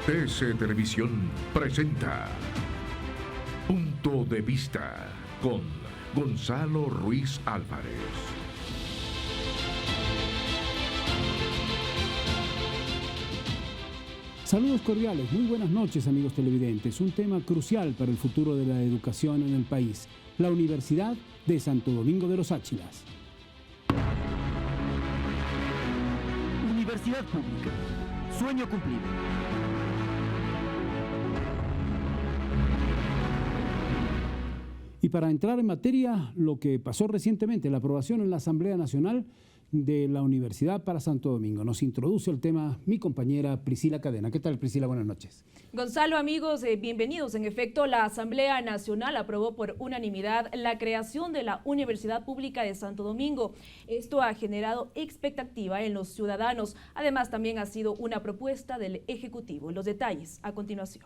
TC Televisión presenta Punto de Vista con Gonzalo Ruiz Álvarez. Saludos cordiales, muy buenas noches amigos televidentes. Un tema crucial para el futuro de la educación en el país, la Universidad de Santo Domingo de los Áchilas. Universidad pública, sueño cumplido. Y para entrar en materia, lo que pasó recientemente, la aprobación en la Asamblea Nacional de la Universidad para Santo Domingo. Nos introduce el tema mi compañera Priscila Cadena. ¿Qué tal, Priscila? Buenas noches. Gonzalo, amigos, bienvenidos. En efecto, la Asamblea Nacional aprobó por unanimidad la creación de la Universidad Pública de Santo Domingo. Esto ha generado expectativa en los ciudadanos. Además, también ha sido una propuesta del Ejecutivo. Los detalles a continuación.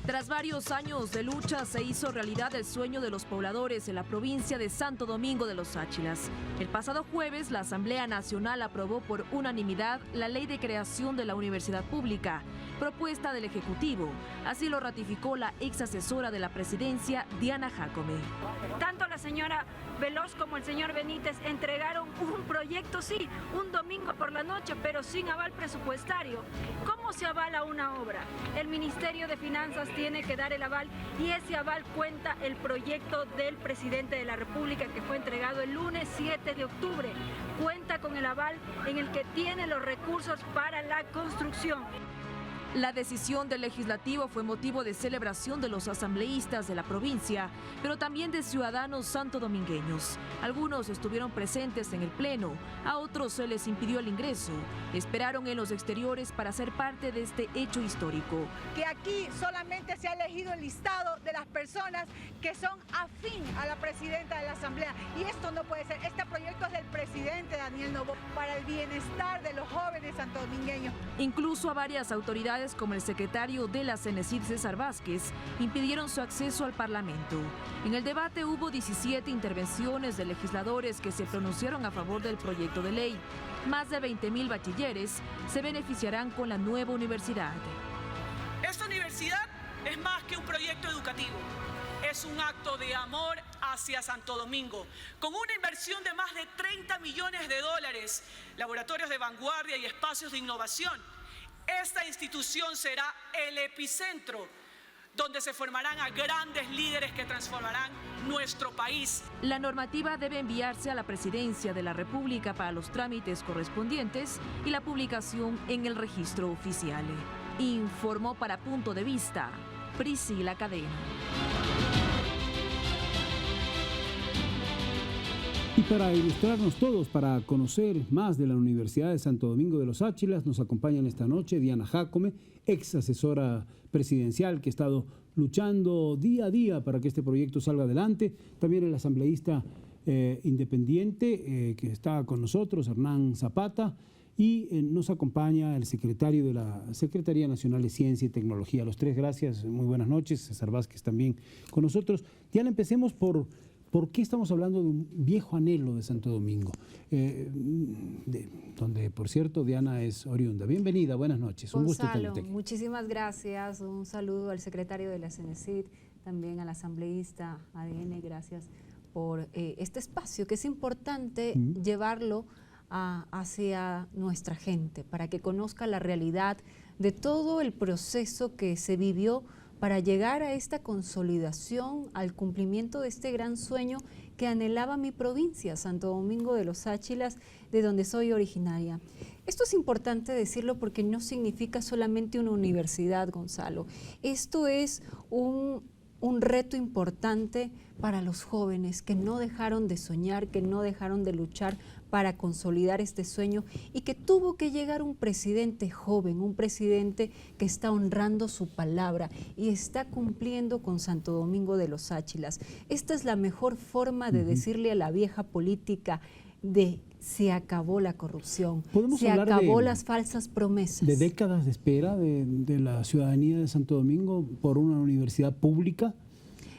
Tras varios años de lucha, se hizo realidad el sueño de los pobladores en la provincia de Santo Domingo de los Áchilas. El pasado jueves, la Asamblea Nacional aprobó por unanimidad la ley de creación de la Universidad Pública, propuesta del Ejecutivo. Así lo ratificó la ex asesora de la presidencia, Diana Jácome. Tanto la señora Veloz como el señor Benítez entregaron un proyecto, sí, un domingo por la noche, pero sin aval presupuestario. ¿Cómo se avala una obra? El Ministerio de Finanzas tiene que dar el aval y ese aval cuenta el proyecto del presidente de la República que fue entregado el lunes 7 de octubre. Cuenta con el aval en el que tiene los recursos para la construcción. La decisión del legislativo fue motivo de celebración de los asambleístas de la provincia, pero también de ciudadanos santodomingueños. Algunos estuvieron presentes en el pleno, a otros se les impidió el ingreso. Esperaron en los exteriores para ser parte de este hecho histórico. Que aquí solamente se ha elegido el listado de las personas que son afín a la presidenta de la Asamblea. Y esto no puede ser. Este proyecto es del presidente Daniel Noboa para el bienestar de los jóvenes santodomingueños. Incluso a varias autoridades como el secretario de la CENESID, César Vázquez, impidieron su acceso al Parlamento. En el debate hubo 17 intervenciones de legisladores que se pronunciaron a favor del proyecto de ley. Más de 20.000 bachilleres se beneficiarán con la nueva universidad. Esta universidad es más que un proyecto educativo. Es un acto de amor hacia Santo Domingo, con una inversión de más de 30 millones de dólares, laboratorios de vanguardia y espacios de innovación. Esta institución será el epicentro donde se formarán a grandes líderes que transformarán nuestro país. La normativa debe enviarse a la Presidencia de la República para los trámites correspondientes y la publicación en el registro oficial. Informó para Punto de Vista Priscila Cadena. Y para ilustrarnos todos, para conocer más de la Universidad de Santo Domingo de los Áchilas, nos acompañan esta noche Diana Jácome, ex asesora presidencial que ha estado luchando día a día para que este proyecto salga adelante. También el asambleísta independiente que está con nosotros, Hernán Zapata, y nos acompaña el secretario de la Secretaría Nacional de Ciencia y Tecnología. Los tres, gracias, muy buenas noches. César Vázquez también con nosotros. Diana, empecemos por qué estamos hablando de un viejo anhelo de Santo Domingo, donde, por cierto, Diana es oriunda. Bienvenida, buenas noches. Gonzalo, un gusto tenerte aquí. Muchísimas gracias. Un saludo al secretario de la CENESID, también al asambleísta ADN. Gracias por este espacio, que es importante llevarlo hacia nuestra gente, para que conozca la realidad de todo el proceso que se vivió para llegar a esta consolidación, al cumplimiento de este gran sueño que anhelaba mi provincia, Santo Domingo de los Áchilas, de donde soy originaria. Esto es importante decirlo porque no significa solamente una universidad, Gonzalo. Esto es un reto importante para los jóvenes que no dejaron de soñar, que no dejaron de luchar para consolidar este sueño, y que tuvo que llegar un presidente joven, un presidente que está honrando su palabra y está cumpliendo con Santo Domingo de los Áchilas. Esta es la mejor forma de decirle a la vieja política de se acabó la corrupción, se acabó las falsas promesas. ¿De décadas de espera de la ciudadanía de Santo Domingo por una universidad pública?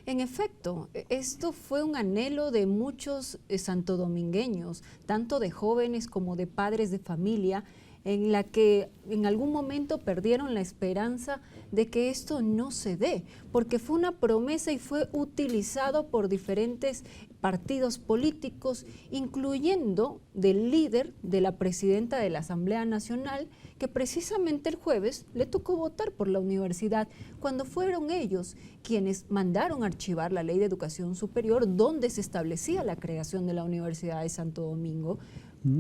En efecto, esto fue un anhelo de muchos santodomingueños, tanto de jóvenes como de padres de familia, en la que en algún momento perdieron la esperanza de que esto no se dé, porque fue una promesa y fue utilizado por diferentes partidos políticos, incluyendo del líder de la presidenta de la Asamblea Nacional, que precisamente el jueves le tocó votar por la universidad, cuando fueron ellos quienes mandaron archivar la Ley de Educación Superior, donde se establecía la creación de la Universidad de Santo Domingo,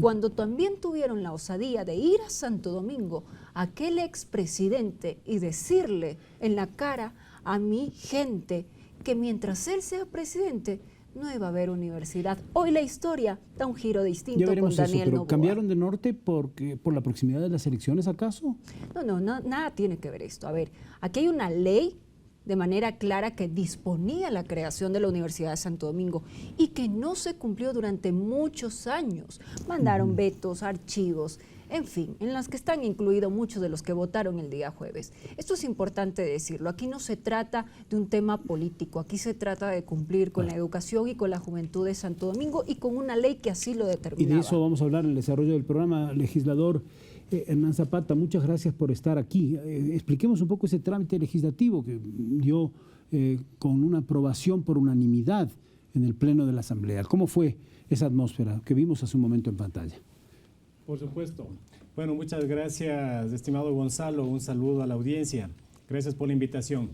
cuando también tuvieron la osadía de ir a Santo Domingo, a aquel expresidente, y decirle en la cara a mi gente que mientras él sea presidente no iba a haber universidad. Hoy la historia da un giro distinto con Daniel Noboa. ¿Cambiaron de norte por la proximidad de las elecciones, acaso? No, nada tiene que ver esto. A ver, aquí hay una ley de manera clara que disponía la creación de la Universidad de Santo Domingo y que no se cumplió durante muchos años. Mandaron vetos, archivos, en fin, en las que están incluidos muchos de los que votaron el día jueves. Esto es importante decirlo. Aquí no se trata de un tema político, aquí se trata de cumplir con la educación y con la juventud de Santo Domingo y con una ley que así lo determinaba. Y de eso vamos a hablar en el desarrollo del programa. Legislador Hernán Zapata, muchas gracias por estar aquí. Expliquemos un poco ese trámite legislativo que dio con una aprobación por unanimidad en el Pleno de la Asamblea. ¿Cómo fue esa atmósfera que vimos hace un momento en pantalla? Por supuesto. Bueno, muchas gracias, estimado Gonzalo. Un saludo a la audiencia. Gracias por la invitación.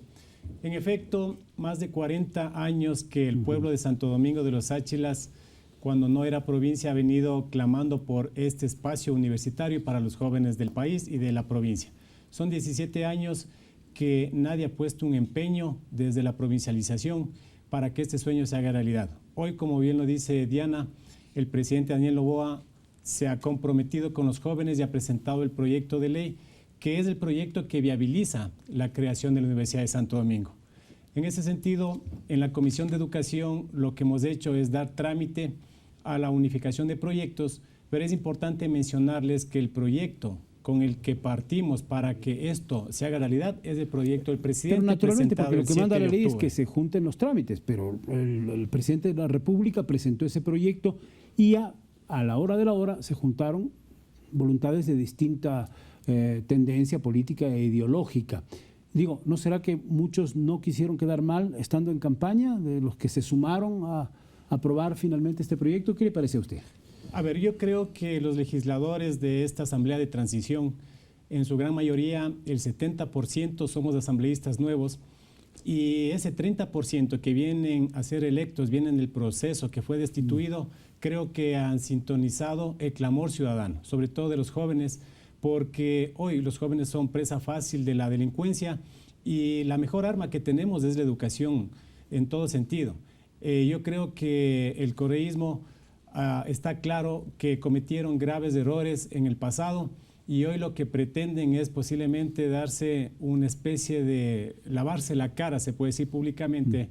En efecto, más de 40 años que el pueblo de Santo Domingo de los Áchilas, cuando no era provincia, ha venido clamando por este espacio universitario para los jóvenes del país y de la provincia. Son 17 años que nadie ha puesto un empeño desde la provincialización para que este sueño se haga realidad. Hoy, como bien lo dice Diana, el presidente Daniel Noboa se ha comprometido con los jóvenes y ha presentado el proyecto de ley, que es el proyecto que viabiliza la creación de la Universidad de Santo Domingo. En ese sentido, en la Comisión de Educación lo que hemos hecho es dar trámite a la unificación de proyectos, pero es importante mencionarles que el proyecto con el que partimos para que esto se haga realidad es el proyecto del presidente. Pero naturalmente, porque lo que manda la ley es octubre. que se junten los trámites, pero el presidente de la República presentó ese proyecto y a la hora de la hora se juntaron voluntades de distinta tendencia política e ideológica. Digo, ¿no será que muchos no quisieron quedar mal estando en campaña, de los que se sumaron a aprobar finalmente este proyecto? ¿Qué le parece a usted? A ver, yo creo que los legisladores de esta Asamblea de Transición, en su gran mayoría, el 70% somos asambleístas nuevos, y ese 30% que vienen a ser electos, vienen del proceso que fue destituido, creo que han sintonizado el clamor ciudadano, sobre todo de los jóvenes, porque hoy los jóvenes son presa fácil de la delincuencia y la mejor arma que tenemos es la educación en todo sentido. Yo creo que el correísmo está claro que cometieron graves errores en el pasado y hoy lo que pretenden es posiblemente darse una especie de lavarse la cara, se puede decir públicamente,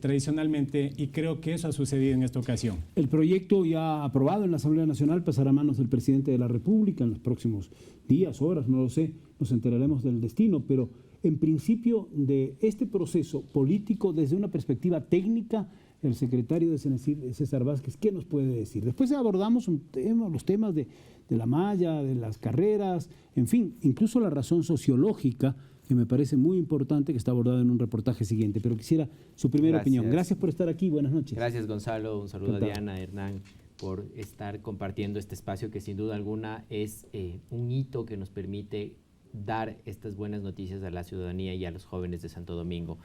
tradicionalmente, y creo que eso ha sucedido en esta ocasión. El proyecto ya aprobado en la Asamblea Nacional pasará a manos del presidente de la República en los próximos días, horas, no lo sé, nos enteraremos del destino, pero en principio de este proceso político desde una perspectiva técnica, el secretario de CENESID, César Vázquez, ¿qué nos puede decir? Después abordamos los temas de la malla, de las carreras, en fin, incluso la razón sociológica, que me parece muy importante, que está abordada en un reportaje siguiente, pero quisiera su primera opinión. Gracias por estar aquí, buenas noches. Gracias, Gonzalo, un saludo a Diana, Hernán, por estar compartiendo este espacio que sin duda alguna es un hito que nos permite dar estas buenas noticias a la ciudadanía y a los jóvenes de Santo Domingo.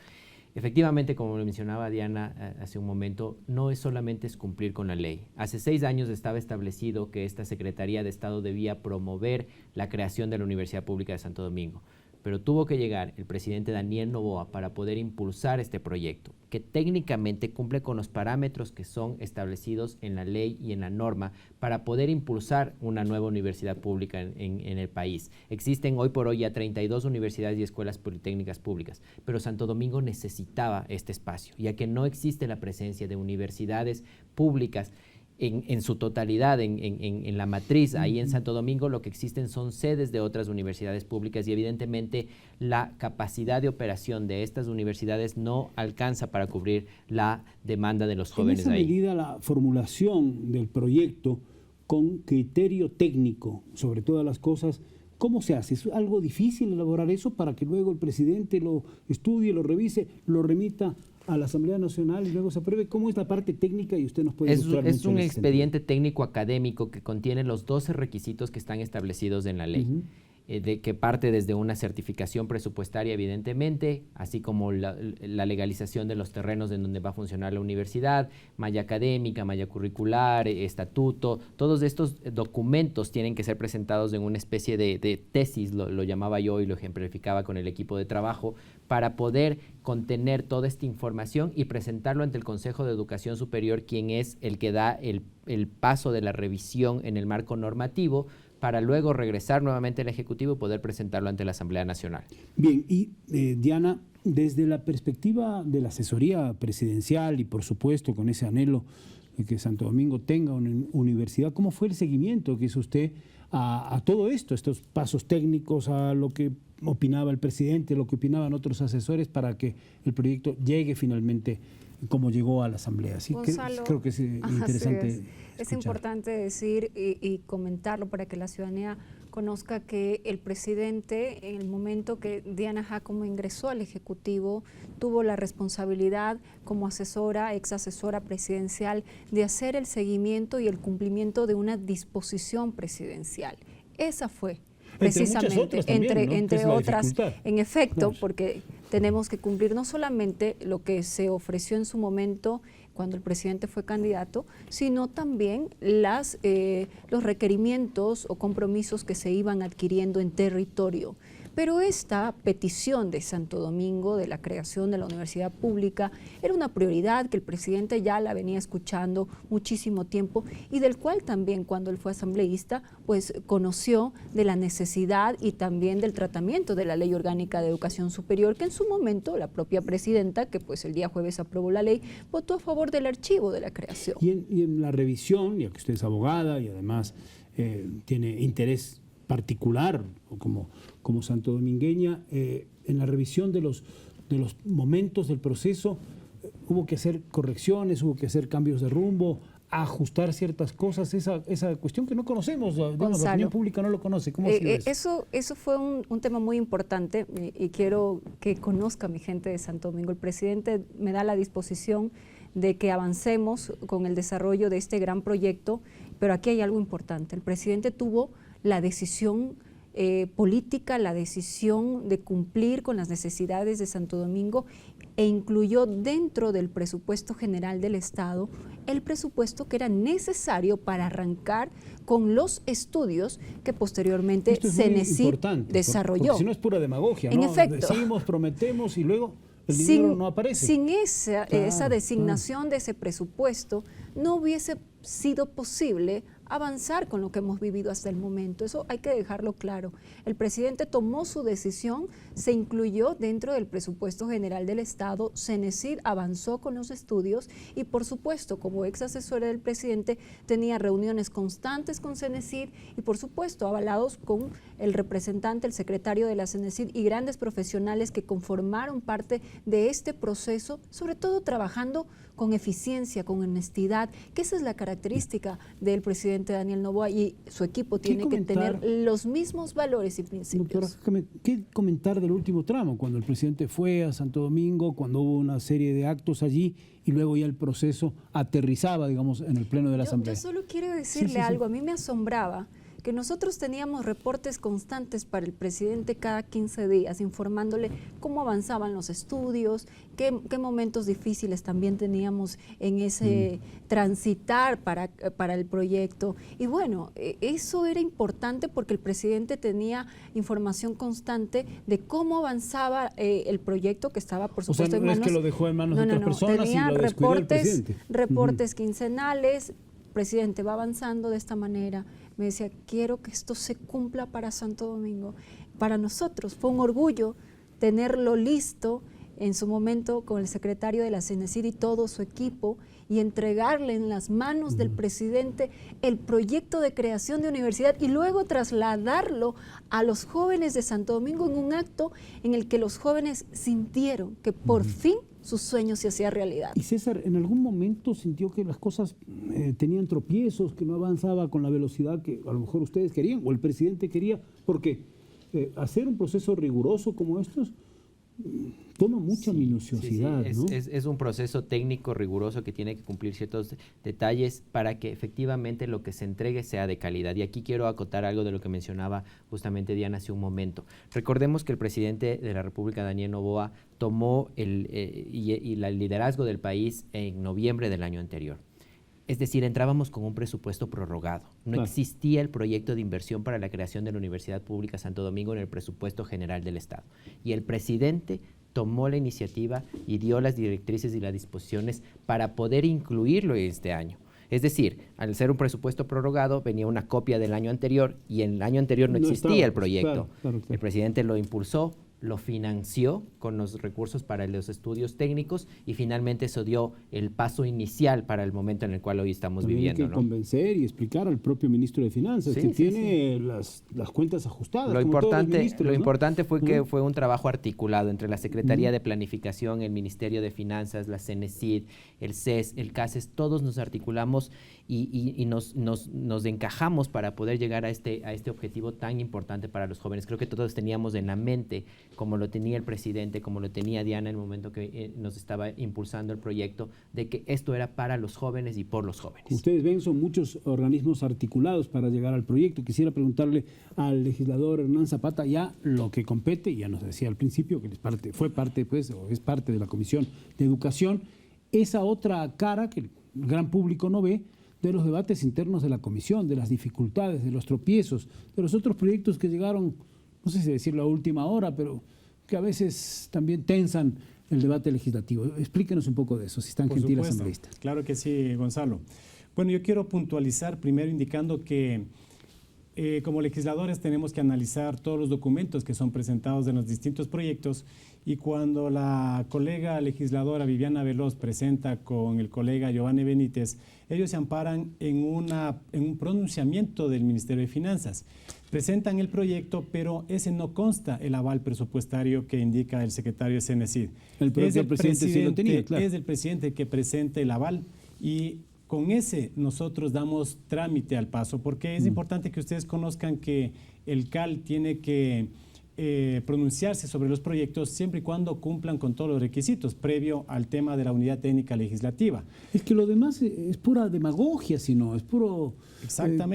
Efectivamente, como lo mencionaba Diana hace un momento, no es solamente cumplir con la ley. Hace 6 años estaba establecido que esta Secretaría de Estado debía promover la creación de la Universidad Pública de Santo Domingo, pero tuvo que llegar el presidente Daniel Noboa para poder impulsar este proyecto, que técnicamente cumple con los parámetros que son establecidos en la ley y en la norma para poder impulsar una nueva universidad pública en el país. Existen hoy por hoy ya 32 universidades y escuelas politécnicas públicas, pero Santo Domingo necesitaba este espacio, ya que no existe la presencia de universidades públicas en su totalidad, en la matriz, ahí en Santo Domingo. Lo que existen son sedes de otras universidades públicas y evidentemente la capacidad de operación de estas universidades no alcanza para cubrir la demanda de los jóvenes ahí. En esa medida la formulación del proyecto con criterio técnico sobre todas las cosas. ¿Cómo se hace? ¿Es algo difícil elaborar eso para que luego el presidente lo estudie, lo revise, lo remita a la Asamblea Nacional y luego se apruebe? ¿Cómo es la parte técnica? Y usted nos puede ilustrar mucho. Es un expediente técnico académico que contiene los 12 requisitos que están establecidos en la ley. De que parte desde una certificación presupuestaria, evidentemente, así como la legalización de los terrenos en donde va a funcionar la universidad, malla académica, malla curricular, estatuto. Todos estos documentos tienen que ser presentados en una especie de tesis, lo llamaba yo y lo ejemplificaba con el equipo de trabajo, para poder contener toda esta información y presentarlo ante el Consejo de Educación Superior, quien es el que da el paso de la revisión en el marco normativo, para luego regresar nuevamente al Ejecutivo y poder presentarlo ante la Asamblea Nacional. Bien, y Diana, desde la perspectiva de la asesoría presidencial y por supuesto con ese anhelo de que Santo Domingo tenga una universidad, ¿cómo fue el seguimiento que hizo usted a todo esto, estos pasos técnicos, a lo que opinaba el presidente, lo que opinaban otros asesores para que el proyecto llegue finalmente como llegó a la Asamblea? Así que creo que es interesante. Es importante decir y comentarlo para que la ciudadanía conozca que el presidente, en el momento que Diana Jácome ingresó al Ejecutivo, tuvo la responsabilidad como asesora, ex asesora presidencial, de hacer el seguimiento y el cumplimiento de una disposición presidencial. Esa fue precisamente, entre otras, en efecto, porque tenemos que cumplir no solamente lo que se ofreció en su momento cuando el presidente fue candidato, sino también los requerimientos o compromisos que se iban adquiriendo en territorio. Pero esta petición de Santo Domingo, de la creación de la universidad pública, era una prioridad que el presidente ya la venía escuchando muchísimo tiempo y del cual también cuando él fue asambleísta, pues conoció de la necesidad y también del tratamiento de la Ley Orgánica de Educación Superior, que en su momento la propia presidenta, que pues el día jueves aprobó la ley, votó a favor del archivo de la creación. Y en la revisión, ya que usted es abogada y además tiene interés particular como santodomingueña, en la revisión de los momentos del proceso, hubo que hacer correcciones, hubo que hacer cambios de rumbo, ajustar ciertas cosas, esa cuestión que no conocemos, la opinión pública no lo conoce. ¿Cómo eso fue un tema muy importante y quiero que conozca mi gente de Santo Domingo. El presidente me da la disposición de que avancemos con el desarrollo de este gran proyecto, pero aquí hay algo importante. El presidente tuvo la decisión política, la decisión de cumplir con las necesidades de Santo Domingo e incluyó dentro del presupuesto general del Estado el presupuesto que era necesario para arrancar con los estudios que posteriormente CENESID desarrolló. Porque si no es pura demagogia, en ¿no? efecto. Decimos, prometemos y luego el dinero no aparece. Sin esa designación de ese presupuesto, no hubiese sido posible avanzar con lo que hemos vivido hasta el momento. Eso hay que dejarlo claro. El presidente tomó su decisión, se incluyó dentro del presupuesto general del Estado, CENESID avanzó con los estudios y por supuesto, como ex asesora del presidente, tenía reuniones constantes con CENESID y por supuesto avalados con el representante, el secretario de la CENESID y grandes profesionales que conformaron parte de este proceso, sobre todo trabajando con eficiencia, con honestidad, que esa es la característica del presidente Daniel Noboa y su equipo tiene que tener los mismos valores y principios. Doctora, ¿qué comentar del último tramo? Cuando el presidente fue a Santo Domingo, cuando hubo una serie de actos allí y luego ya el proceso aterrizaba, digamos, en el pleno de la Asamblea. Yo solo quiero decirle algo, a mí me asombraba que nosotros teníamos reportes constantes para el presidente cada 15 días, informándole cómo avanzaban los estudios, qué momentos difíciles también teníamos en ese transitar para el proyecto. Y bueno, eso era importante porque el presidente tenía información constante de cómo avanzaba el proyecto que estaba, por supuesto, en manos... no es que lo dejó en manos de otras personas tenía y lo descuidó el presidente. Reportes quincenales, presidente va avanzando de esta manera. Me decía, quiero que esto se cumpla para Santo Domingo. Para nosotros fue un orgullo tenerlo listo en su momento con el secretario de la CENESID y todo su equipo y entregarle en las manos del presidente el proyecto de creación de universidad y luego trasladarlo a los jóvenes de Santo Domingo en un acto en el que los jóvenes sintieron que por fin su sueño se hacía realidad. Y César, ¿en algún momento sintió que las cosas tenían tropiezos, que no avanzaba con la velocidad que a lo mejor ustedes querían o el presidente quería? Porque hacer un proceso riguroso como estos toma mucha minuciosidad, sí. ¿no? Es un proceso técnico riguroso que tiene que cumplir ciertos detalles para que efectivamente lo que se entregue sea de calidad. Y aquí quiero acotar algo de lo que mencionaba justamente Diana hace un momento. Recordemos que el presidente de la República, Daniel Noboa, tomó el liderazgo del país en noviembre del año anterior. Es decir, entrábamos con un presupuesto prorrogado. No existía el proyecto de inversión para la creación de la Universidad Pública Santo Domingo en el presupuesto general del Estado. Y el presidente tomó la iniciativa y dio las directrices y las disposiciones para poder incluirlo este año. Es decir, al ser un presupuesto prorrogado, venía una copia del año anterior y en el año anterior no existía el proyecto. Claro. El presidente lo impulsó, lo financió con los recursos para los estudios técnicos y finalmente eso dio el paso inicial para el momento en el cual hoy estamos viviendo. Hay que convencer y explicar al propio ministro de Finanzas que tiene las cuentas ajustadas. Lo importante fue que fue un trabajo articulado entre la Secretaría de Planificación, el Ministerio de Finanzas, la CENESID, el CES, el CACES, todos nos articulamos y nos encajamos para poder llegar a este objetivo tan importante para los jóvenes. Creo que todos teníamos en la mente, como lo tenía el presidente, como lo tenía Diana en el momento que nos estaba impulsando el proyecto, de que esto era para los jóvenes y por los jóvenes. Ustedes ven, son muchos organismos articulados para llegar al proyecto. Quisiera preguntarle al legislador Hernán Zapata ya lo que compete, ya nos decía al principio que fue parte, pues, o es parte de la Comisión de Educación, esa otra cara que el gran público no ve, de los debates internos de la comisión, de las dificultades, de los tropiezos, de los otros proyectos que llegaron, no sé si decirlo a última hora, pero que a veces también tensan el debate legislativo. Explíquenos un poco de eso, si están gentiles asambleístas. Claro que sí, Gonzalo. Bueno, yo quiero puntualizar primero indicando que como legisladores tenemos que analizar todos los documentos que son presentados en los distintos proyectos y cuando la colega legisladora Viviana Veloz presenta con el colega Giovanni Benítez, ellos se amparan en un pronunciamiento del Ministerio de Finanzas. Presentan el proyecto, pero ese no consta el aval presupuestario que indica el secretario de CENESID. El presidente sí lo tenía, claro. Es el presidente que presenta el aval y con ese nosotros damos trámite al paso, porque es importante que ustedes conozcan que el CAL tiene que pronunciarse sobre los proyectos siempre y cuando cumplan con todos los requisitos, previo al tema de la unidad técnica legislativa. Es que lo demás es pura demagogia, sino es puro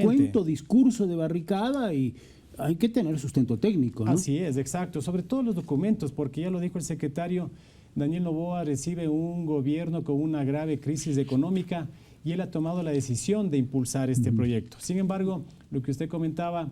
cuento, discurso de barricada y hay que tener sustento técnico, ¿no? Así es, exacto, sobre todo los documentos, porque ya lo dijo el secretario, Daniel Noboa recibe un gobierno con una grave crisis económica y él ha tomado la decisión de impulsar este proyecto. Sin embargo, lo que usted comentaba,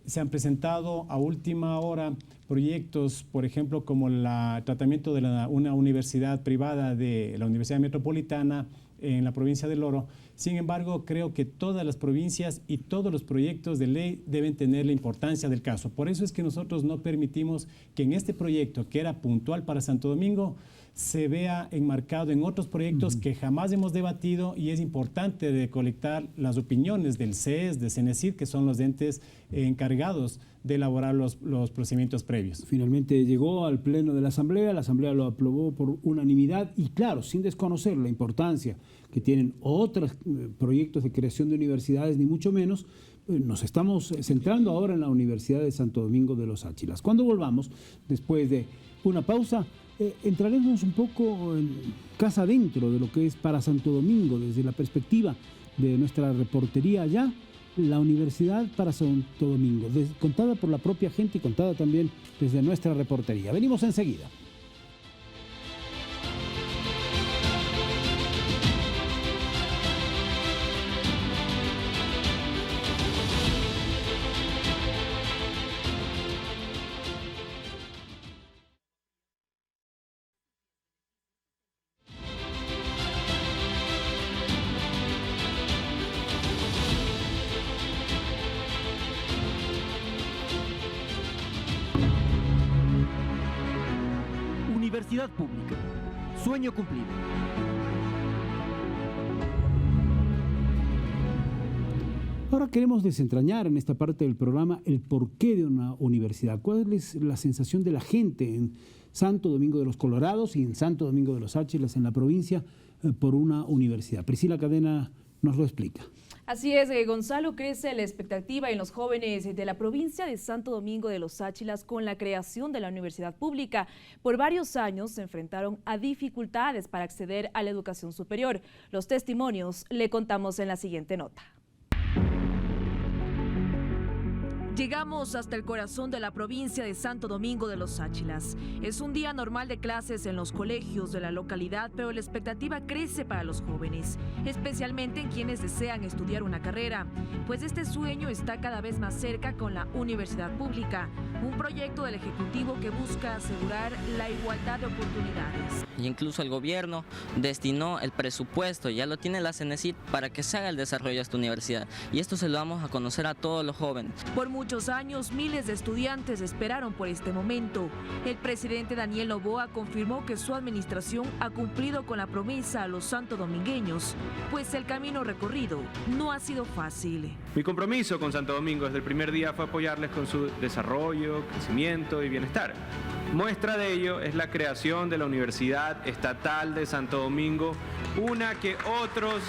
se han presentado a última hora proyectos, por ejemplo, como el tratamiento de una universidad privada de la Universidad Metropolitana en la provincia del Oro. Sin embargo, creo que todas las provincias y todos los proyectos de ley deben tener la importancia del caso. Por eso es que nosotros no permitimos que en este proyecto, que era puntual para Santo Domingo, se vea enmarcado en otros proyectos que jamás hemos debatido y es importante recolectar las opiniones del CES, de CENESID, que son los entes encargados de elaborar los procedimientos previos. Finalmente llegó al Pleno de la Asamblea lo aprobó por unanimidad y claro, sin desconocer la importancia que tienen otros proyectos de creación de universidades, ni mucho menos, nos estamos centrando ahora en la Universidad de Santo Domingo de los Áchilas. Cuando volvamos, después de una pausa, entraremos un poco en casa adentro de lo que es para Santo Domingo, desde la perspectiva de nuestra reportería allá, la Universidad para Santo Domingo, contada por la propia gente y contada también desde nuestra reportería. Venimos enseguida. Universidad pública. Sueño cumplido. Ahora queremos desentrañar en esta parte del programa el porqué de una universidad. ¿Cuál es la sensación de la gente en Santo Domingo de los Colorados y en Santo Domingo de los Áchilas, en la provincia, por una universidad. Priscila Cadena nos lo explica. Así es, Gonzalo, crece la expectativa en los jóvenes de la provincia de Santo Domingo de los Áchilas con la creación de la universidad pública. Por varios años se enfrentaron a dificultades para acceder a la educación superior. Los testimonios le contamos en la siguiente nota. Llegamos hasta el corazón de la provincia de Santo Domingo de los Áchilas. Es un día normal de clases en los colegios de la localidad, pero la expectativa crece para los jóvenes, especialmente en quienes desean estudiar una carrera, pues este sueño está cada vez más cerca con la universidad pública, un proyecto del Ejecutivo que busca asegurar la igualdad de oportunidades. Y incluso el gobierno destinó el presupuesto, ya lo tiene la CENESID, para que se haga el desarrollo de esta universidad. Y esto se lo vamos a conocer a todos los jóvenes. Por muchos años, miles de estudiantes esperaron por este momento. El presidente Daniel Noboa confirmó que su administración ha cumplido con la promesa a los santodomingueños, pues el camino recorrido no ha sido fácil. Mi compromiso con Santo Domingo desde el primer día fue apoyarles con su desarrollo, crecimiento y bienestar. Muestra de ello es la creación de la Universidad Estatal de Santo Domingo, una que otros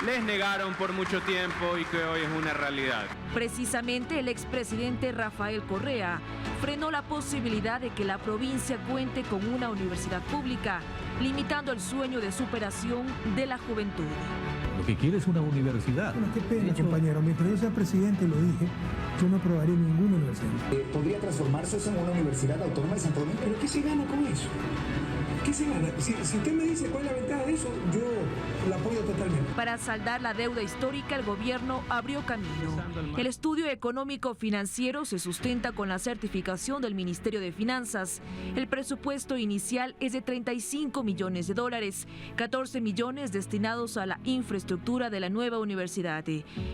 les negaron por mucho tiempo y que hoy es una realidad. Precisamente el expresidente Rafael Correa frenó la posibilidad de que la provincia cuente con una universidad pública, limitando el sueño de superación de la juventud. Lo que quiere es una universidad. Bueno, qué pena, compañero. Mientras yo sea presidente, lo dije, yo no aprobaría ninguna universidad. ¿Podría transformarse eso en una universidad autónoma de Santo Domingo? ¿Pero qué se gana con eso? ¿Qué se gana? Si usted me dice cuál es la ventaja de eso, yo la apoyo totalmente. Para saldar la deuda histórica, el gobierno abrió camino. El estudio económico financiero se sustenta con la certificación del Ministerio de Finanzas. El presupuesto inicial es de $35 millones, 14 millones destinados a la infraestructura de la nueva universidad.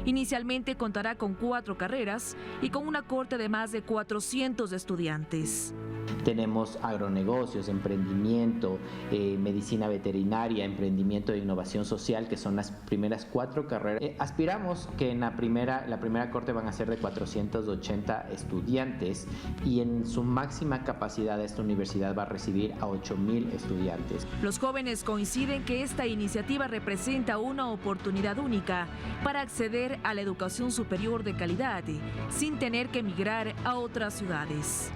Inicialmente contará con 4 carreras y con una corte de más de 400 estudiantes. Tenemos agronegocios, emprendimiento, medicina veterinaria, emprendimiento de innovación social, que son las primeras 4 carreras. Aspiramos que en la primera corte van a ser de 480 estudiantes y en su máxima capacidad esta universidad va a recibir a 8,000 estudiantes. Los jóvenes coinciden que esta iniciativa representa una oportunidad única para acceder a la educación superior de calidad sin tener que emigrar a otras ciudades.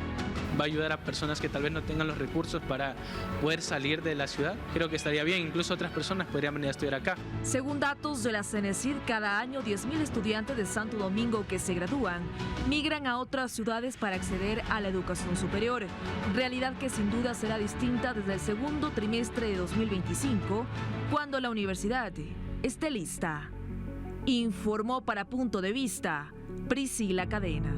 Va a ayudar a personas que tal vez no tengan los recursos para poder salir de la ciudad. Creo que estaría bien, incluso otras personas podrían venir a estudiar acá. Según datos de la CENESID, cada año 10,000 estudiantes de Santo Domingo que se gradúan migran a otras ciudades para acceder a la educación superior, realidad que sin duda será distinta desde el segundo trimestre de 2025, cuando la universidad esté lista. Informó para Punto de Vista Priscila Cadena.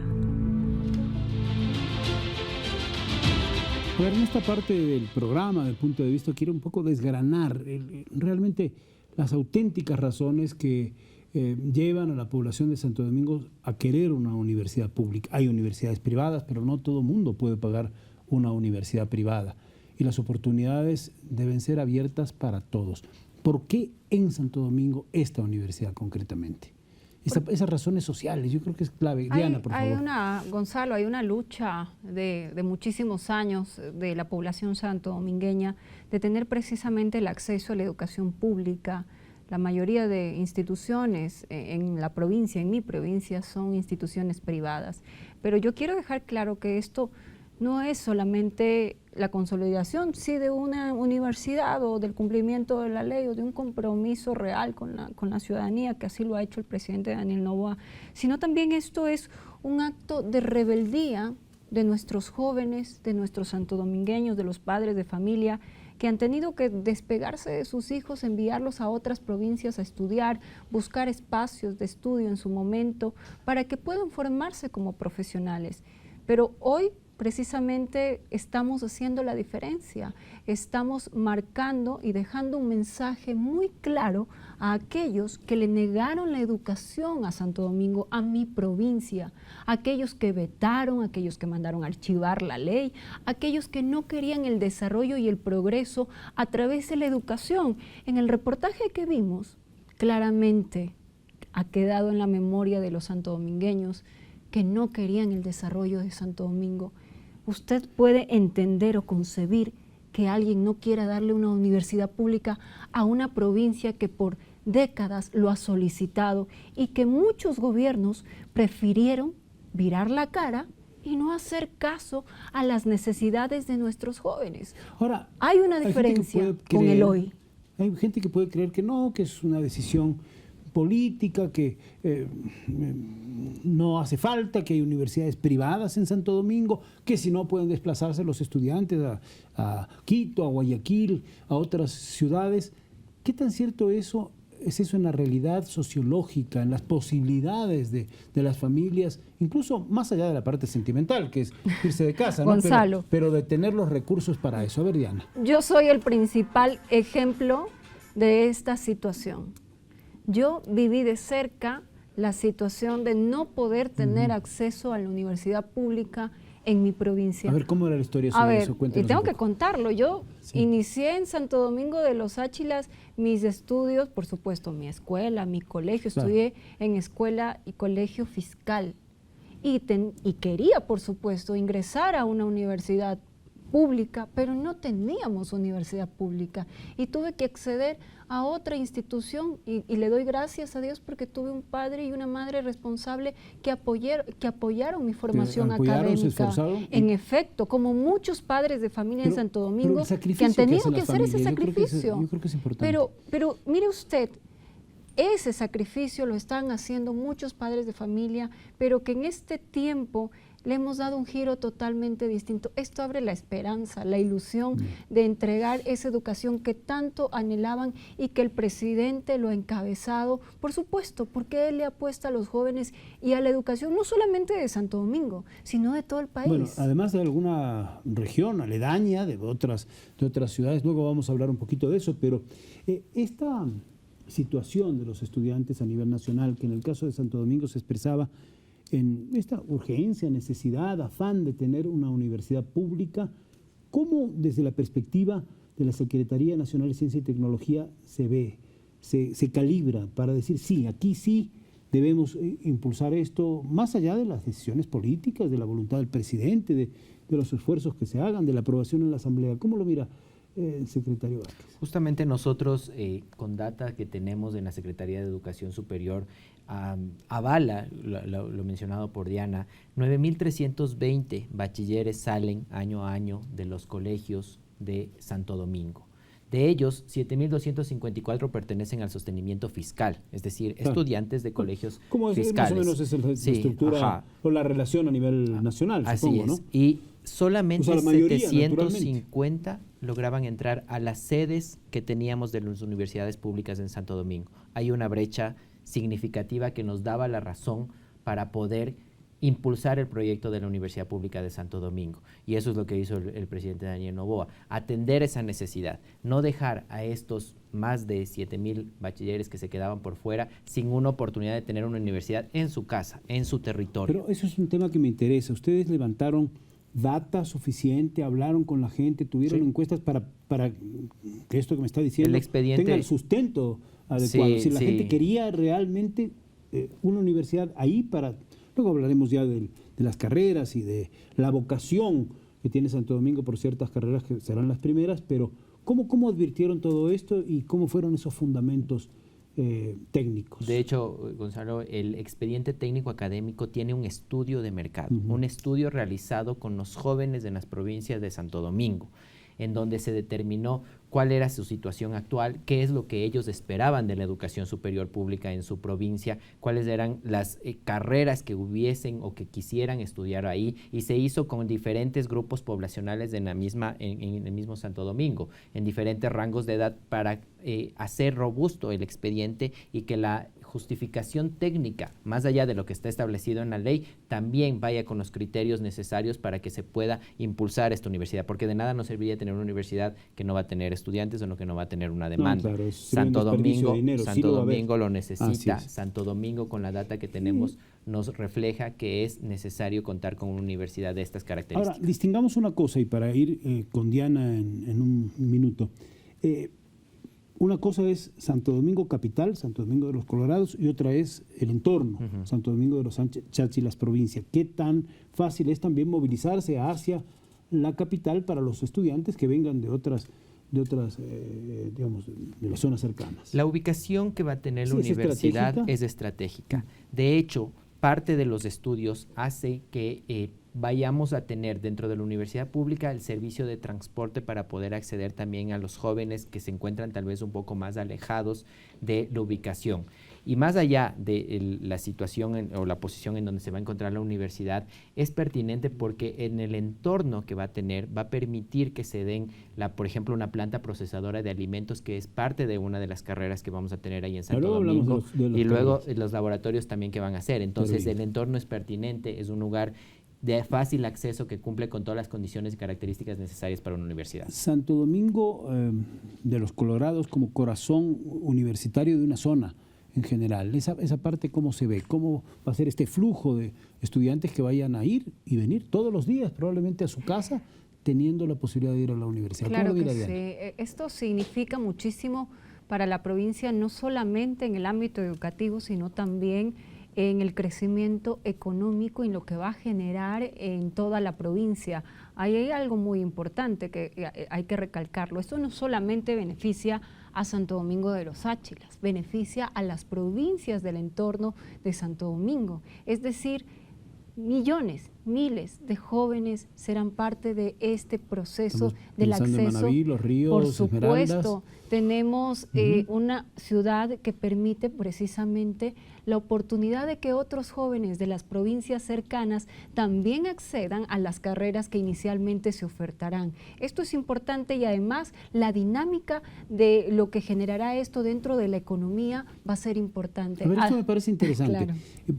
Bueno, en esta parte del programa, del Punto de Vista, quiero un poco desgranar realmente las auténticas razones que llevan a la población de Santo Domingo a querer una universidad pública. Hay universidades privadas, pero no todo mundo puede pagar una universidad privada. Y las oportunidades deben ser abiertas para todos. ¿Por qué en Santo Domingo esta universidad concretamente? Esas razones sociales, yo creo que es clave. Diana, por favor. Gonzalo, hay una lucha de muchísimos años de la población santodomingueña de tener precisamente el acceso a la educación pública. La mayoría de instituciones en la provincia, en mi provincia, son instituciones privadas. Pero yo quiero dejar claro que esto no es solamente la consolidación, sí, de una universidad o del cumplimiento de la ley o de un compromiso real con la ciudadanía, que así lo ha hecho el presidente Daniel Noboa, sino también esto es un acto de rebeldía de nuestros jóvenes, de nuestros santodomingueños, de los padres de familia, que han tenido que despegarse de sus hijos, enviarlos a otras provincias a estudiar, buscar espacios de estudio en su momento, para que puedan formarse como profesionales. Pero hoy, precisamente, estamos haciendo la diferencia, estamos marcando y dejando un mensaje muy claro a aquellos que le negaron la educación a Santo Domingo, a mi provincia, a aquellos que vetaron, a aquellos que mandaron a archivar la ley, a aquellos que no querían el desarrollo y el progreso a través de la educación. En el reportaje que vimos, claramente ha quedado en la memoria de los santodomingueños que no querían el desarrollo de Santo Domingo. ¿usted puede entender o concebir que alguien no quiera darle una universidad pública a una provincia que por décadas lo ha solicitado y que muchos gobiernos prefirieron virar la cara y no hacer caso a las necesidades de nuestros jóvenes? Ahora, hay una diferencia con el hoy. Hay gente que puede creer que no, que es una decisión política, que no hace falta, que hay universidades privadas en Santo Domingo, que si no pueden desplazarse los estudiantes a Quito, a Guayaquil, a otras ciudades. ¿Qué tan cierto es eso en la realidad sociológica, en las posibilidades de las familias, incluso más allá de la parte sentimental, que es irse de casa, ¿no? Gonzalo, pero de tener los recursos para eso? A ver, Diana. Yo soy el principal ejemplo de esta situación. Yo viví de cerca la situación de no poder tener acceso a la universidad pública en mi provincia. A ver, ¿cómo era la historia sobre eso? Cuéntanos. Y tengo que contarlo. Yo inicié en Santo Domingo de los Áchilas mis estudios, por supuesto, mi escuela, mi colegio. Estudié en escuela y colegio fiscal. Y quería, por supuesto, ingresar a una universidad pública, pero no teníamos universidad pública y tuve que acceder a otra institución y le doy gracias a Dios porque tuve un padre y una madre responsable que apoyaron mi formación académica. En efecto, como muchos padres de familia en Santo Domingo que han tenido que hacer ese sacrificio. Yo creo que es importante. Pero mire usted, ese sacrificio lo están haciendo muchos padres de familia, pero que en este tiempo le hemos dado un giro totalmente distinto. Esto abre la esperanza, la ilusión de entregar esa educación que tanto anhelaban y que el presidente lo ha encabezado, por supuesto, porque él le apuesta a los jóvenes y a la educación, no solamente de Santo Domingo, sino de todo el país. Bueno, además de alguna región aledaña, de otras ciudades, luego vamos a hablar un poquito de eso, pero esta situación de los estudiantes a nivel nacional, que en el caso de Santo Domingo se expresaba en esta urgencia, necesidad, afán de tener una universidad pública, ¿cómo desde la perspectiva de la Secretaría Nacional de Ciencia y Tecnología se ve, se calibra para decir sí, aquí sí debemos impulsar esto, más allá de las decisiones políticas, de la voluntad del presidente, de los esfuerzos que se hagan, de la aprobación en la Asamblea? ¿Cómo lo mira el secretario Vázquez? Justamente nosotros, con data que tenemos en la Secretaría de Educación Superior, avala lo mencionado por Diana, 9.320 bachilleres salen año a año de los colegios de Santo Domingo. De ellos, 7.254 pertenecen al sostenimiento fiscal, es decir, estudiantes de colegios fiscales. Más o menos es la estructura o la relación a nivel nacional, supongo, ¿no? Y solamente la mayoría, 750 lograban entrar a las sedes que teníamos de las universidades públicas en Santo Domingo. Hay una brecha significativa que nos daba la razón para poder impulsar el proyecto de la Universidad Pública de Santo Domingo. Y eso es lo que hizo el presidente Daniel Noboa, atender esa necesidad, no dejar a estos más de 7.000 bachilleres que se quedaban por fuera sin una oportunidad de tener una universidad en su casa, en su territorio. Pero eso es un tema que me interesa. Ustedes levantaron data suficiente, hablaron con la gente, tuvieron encuestas para que esto que me está diciendo tenga el sustento adecuado. Si la gente quería realmente una universidad ahí para... Luego hablaremos ya de las carreras y de la vocación que tiene Santo Domingo por ciertas carreras que serán las primeras, pero ¿cómo advirtieron todo esto y cómo fueron esos fundamentos técnicos? De hecho, Gonzalo, el expediente técnico académico tiene un estudio de mercado, un estudio realizado con los jóvenes de las provincias de Santo Domingo, en donde se determinó cuál era su situación actual, qué es lo que ellos esperaban de la educación superior pública en su provincia, cuáles eran las carreras que hubiesen o que quisieran estudiar ahí, y se hizo con diferentes grupos poblacionales en el mismo Santo Domingo, en diferentes rangos de edad para hacer robusto el expediente y que la justificación técnica, más allá de lo que está establecido en la ley, también vaya con los criterios necesarios para que se pueda impulsar esta universidad, porque de nada nos serviría tener una universidad que no va a tener estudiantes o que no va a tener una demanda. No, claro, Santo Domingo lo necesita. Santo Domingo, con la data que tenemos, nos refleja que es necesario contar con una universidad de estas características. Ahora, distingamos una cosa, y para ir con Diana en un minuto. una cosa es Santo Domingo capital, Santo Domingo de los Colorados, y otra es el entorno, Santo Domingo de los Cháchilas provincia. ¿Qué tan fácil es también movilizarse hacia la capital para los estudiantes que vengan de otras digamos, de las zonas cercanas? La ubicación que va a tener la universidad es estratégica. De hecho, parte de los estudios hace que vayamos a tener dentro de la universidad pública el servicio de transporte para poder acceder también a los jóvenes que se encuentran tal vez un poco más alejados de la ubicación. Y más allá de la situación o la posición en donde se va a encontrar la universidad, es pertinente porque en el entorno que va a tener, va a permitir que se den, por ejemplo, una planta procesadora de alimentos, que es parte de una de las carreras que vamos a tener ahí en Santo Domingo, y luego los laboratorios también que van a hacer. Entonces, el entorno es pertinente, es un lugar de fácil acceso que cumple con todas las condiciones y características necesarias para una universidad. Santo Domingo de los Colorados como corazón universitario de una zona en general, esa parte, ¿cómo se ve? ¿Cómo va a ser este flujo de estudiantes que vayan a ir y venir todos los días probablemente a su casa, teniendo la posibilidad de ir a la universidad? Claro que sí. Esto significa muchísimo para la provincia, no solamente en el ámbito educativo, sino también en el crecimiento económico y lo que va a generar en toda la provincia. Ahí hay algo muy importante que hay que recalcarlo. Esto no solamente beneficia a Santo Domingo de los Cháchilas, beneficia a las provincias del entorno de Santo Domingo. Es decir, millones, miles de jóvenes serán parte de este proceso del acceso. En Manaví, Los Ríos, por supuesto, Esmeraldas. Tenemos una ciudad que permite precisamente la oportunidad de que otros jóvenes de las provincias cercanas también accedan a las carreras que inicialmente se ofertarán. Esto es importante y además la dinámica de lo que generará esto dentro de la economía va a ser importante. A ver, esto me parece interesante. Claro.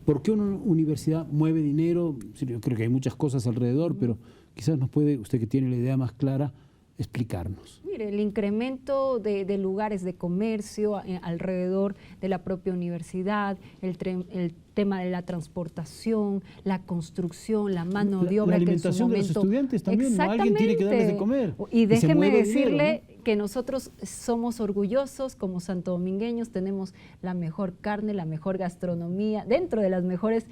¿Por qué una universidad mueve dinero? Yo creo que hay muchas cosas alrededor, pero quizás nos puede, usted que tiene la idea más clara, explicarnos. Mire, el incremento de lugares de comercio alrededor de la propia universidad, el tema de la transportación, la construcción, la mano de obra. La alimentación de los estudiantes también, ¿no? Alguien tiene que darles de comer. Y déjeme decirle que nosotros somos orgullosos como santodomingueños, tenemos la mejor carne, la mejor gastronomía, dentro de las mejores,